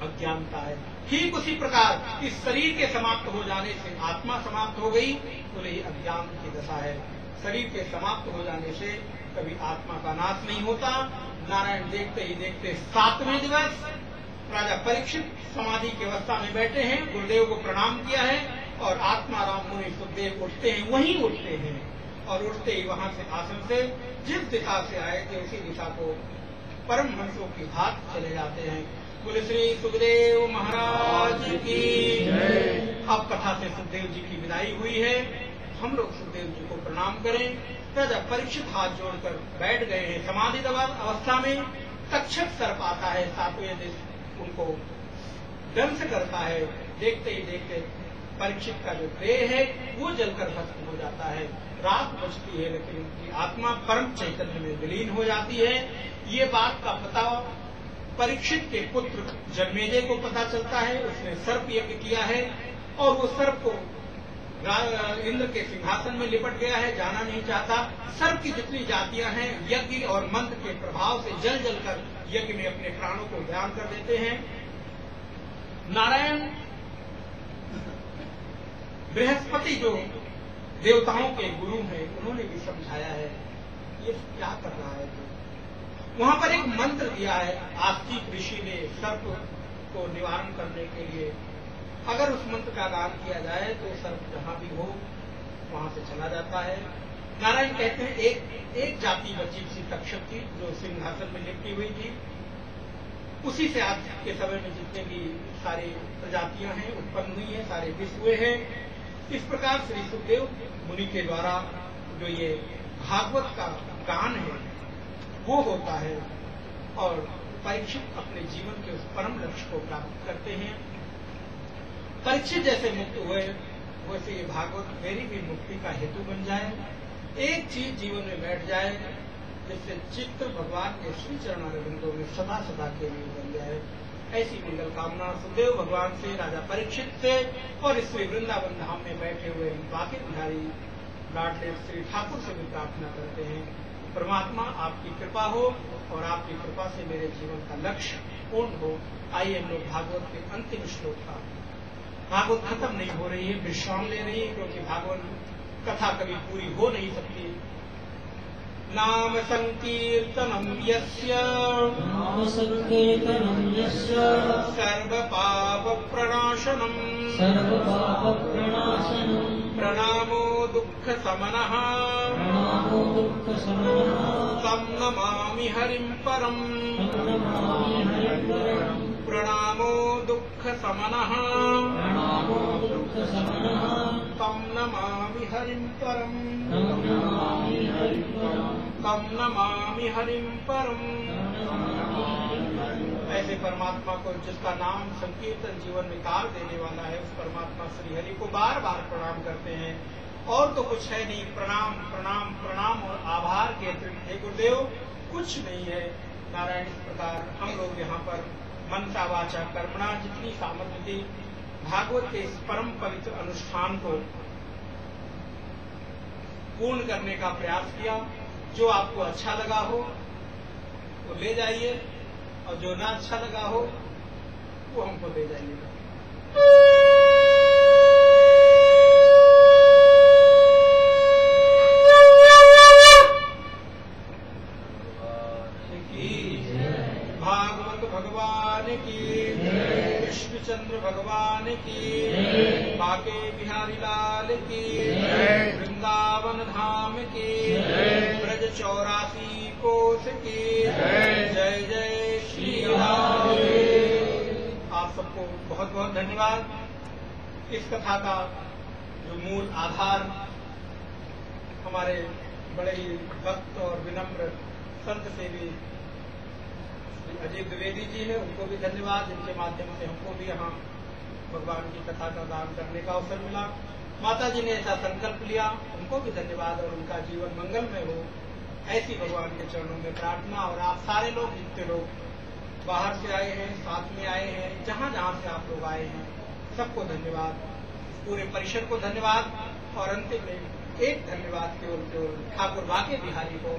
अज्ञानता है। ठीक उसी प्रकार इस शरीर के समाप्त हो जाने से आत्मा समाप्त हो गई, बोले ये अज्ञान की दशा है। शरीर के समाप्त हो जाने से कभी आत्मा का नाश नहीं होता। नारायण देखते ही देखते 7वें दिवस राजा परीक्षित समाधि की अवस्था में बैठे हैं, गुरुदेव को प्रणाम किया है और आत्मा राम मुनि सुखदेव उठते हैं, वहीं उठते हैं और उठते ही वहां से आसन से जिस दिशा से आए थे उसी दिशा को परमहंसों की भात चले जाते हैं। बोले श्री सुखदेव महाराज की। अब कथा से सुखदेव जी की विदाई हुई है, हम लोग सुखदेव जी को प्रणाम करें। राजा परीक्षित हाथ जोड़कर बैठ गए हैं समाधि अवस्था में। तक्षक सर्प आता है 7वें दिन, उनको दंश करता है। देखते ही देखते परीक्षित का जो देह है वो जलकर भस्म हो जाता है। रात बचती है लेकिन उनकी आत्मा परम चैतन्य में विलीन हो जाती है। ये बात का पता परीक्षित के पुत्र जन्मेजय को पता चलता है। उसने सर्प यज्ञ किया है और वो सर्प को इंद्र के सिंहासन में लिपट गया है, जाना नहीं चाहता। सर्प की जितनी जातियां हैं यज्ञ और मंत्र के प्रभाव से जल जलकर यज्ञ में अपने प्राणों को दान कर देते हैं। नारायण बृहस्पति जो देवताओं के गुरु हैं, उन्होंने भी समझाया है ये क्या कर रहा है। वहां पर एक मंत्र दिया है आस्तिक ऋषि ने सर्प को निवारण करने के लिए। अगर उस मंत्र का गान किया जाए तो सर्प जहां भी हो वहां से चला जाता है। नारायण कहते हैं एक जाति बची थी तक्षक की, जो सिंहासन में लिपटी हुई थी। उसी से आज के समय में जितने भी सारी प्रजातियां हैं उत्पन्न हुई हैं, सारे विष हुए हैं। इस प्रकार श्री सुखदेव मुनि के द्वारा जो ये भागवत का गान है वो होता है और परीक्षित अपने जीवन के उस परम लक्ष्य को प्राप्त करते हैं। परीक्षित जैसे मुक्त हुए वैसे ये भागवत मेरी भी मुक्ति का हेतु बन जाए। एक चीज जीवन में बैठ जाए जिससे चित्त भगवान के श्री चरणारविंदों में सदा सदा के लिए बन जाए। ऐसी मंगल कामना सुखदेव भगवान से, राजा परीक्षित से और इस वृंदावन धाम में बैठे हुए बाकी बिहारी लाडले श्री ठाकुर से भी प्रार्थना करते हैं। परमात्मा आपकी कृपा हो और आपकी कृपा से मेरे जीवन का लक्ष्य पूर्ण हो। आइए हम लोग भागवत के अंतिम श्लोक का, भागवत खत्म नहीं हो रही है, विश्राम ले रही है क्योंकि भागवत कथा कभी पूरी हो नहीं सकती। नाम संकीर्तनम यस्य सर्व पाप प्रणाशनम प्रणामो दुःख समनः तं नमामि हरिं परम् प्रणामो दुःख समनः तं नमामि हरिं परम् तं नमामि हरिं परम्। ऐसे परमात्मा को जिसका नाम संकीर्तन जीवन में कार देने वाला है, उस परमात्मा श्री हरि को बार बार प्रणाम करते हैं। और तो कुछ है नहीं, प्रणाम प्रणाम प्रणाम और आभार के अतिरिक्त हे गुरुदेव कुछ नहीं है। नारायण इस प्रकार हम लोग यहाँ पर मनसा वाचा कर्मणा जितनी सामर्थ्य थी भागवत के इस परम पवित्र अनुष्ठान को पूर्ण करने का प्रयास किया। जो आपको अच्छा लगा हो वो ले जाइए और जो ना अच्छा लगा हो वो हमको दे जाइएगा। भागवत भगवान की, कृष्णचंद्र भगवान की, बाके बिहारी लाल की, वृंदावन धाम की, ब्रज 84 कोस की, जय जय श्री राम। आप सबको बहुत बहुत धन्यवाद। इस कथा का जो मूल आधार हमारे बड़े ही भक्त और विनम्र संत सेवी अजय द्विवेदी जी है, उनको भी धन्यवाद, जिनके माध्यम से हमको भी यहाँ भगवान की कथा का दान करने का अवसर मिला। माता जी ने ऐसा संकल्प लिया, उनको भी धन्यवाद और उनका जीवन मंगलमय हो, ऐसी भगवान के चरणों में प्रार्थना। और आप सारे लोग जितने लोग बाहर से आए हैं, साथ में आए हैं, जहाँ जहाँ से आप लोग आए हैं, सबको धन्यवाद, पूरे परिषद को धन्यवाद। और अंतिम में एक धन्यवाद केवल ठाकुर बाके बिहारी को,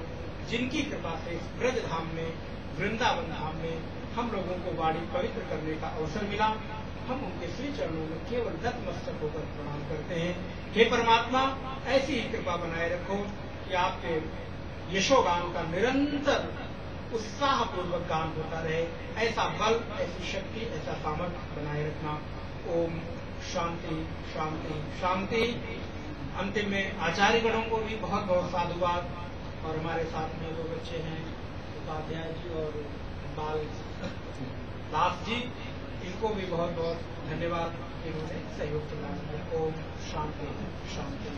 जिनकी कृपा से इस ब्रज धाम में, वृंदावन धाम में हम लोगों को वाणी पवित्र करने का अवसर मिला। हम उनके श्री चरणों में केवल नतमस्तक होकर प्रणाम करते हैं। हे परमात्मा, ऐसी ही कृपा बनाए रखो कि आपके यशोगान का निरंतर उत्साहपूर्वक गान होता रहे। ऐसा बल, ऐसी शक्ति, ऐसा सामर्थ्य बनाए रखना। ओम शांति शांति शांति। अंतिम में आचार्य गणों को भी बहुत बहुत साधुवाद, और हमारे साथ में दो बच्चे हैं, उपाध्याय जी और बाल दास जी, इनको भी बहुत बहुत धन्यवाद, इन्होंने सहयोग प्रदान किया। ओम शांति शांति।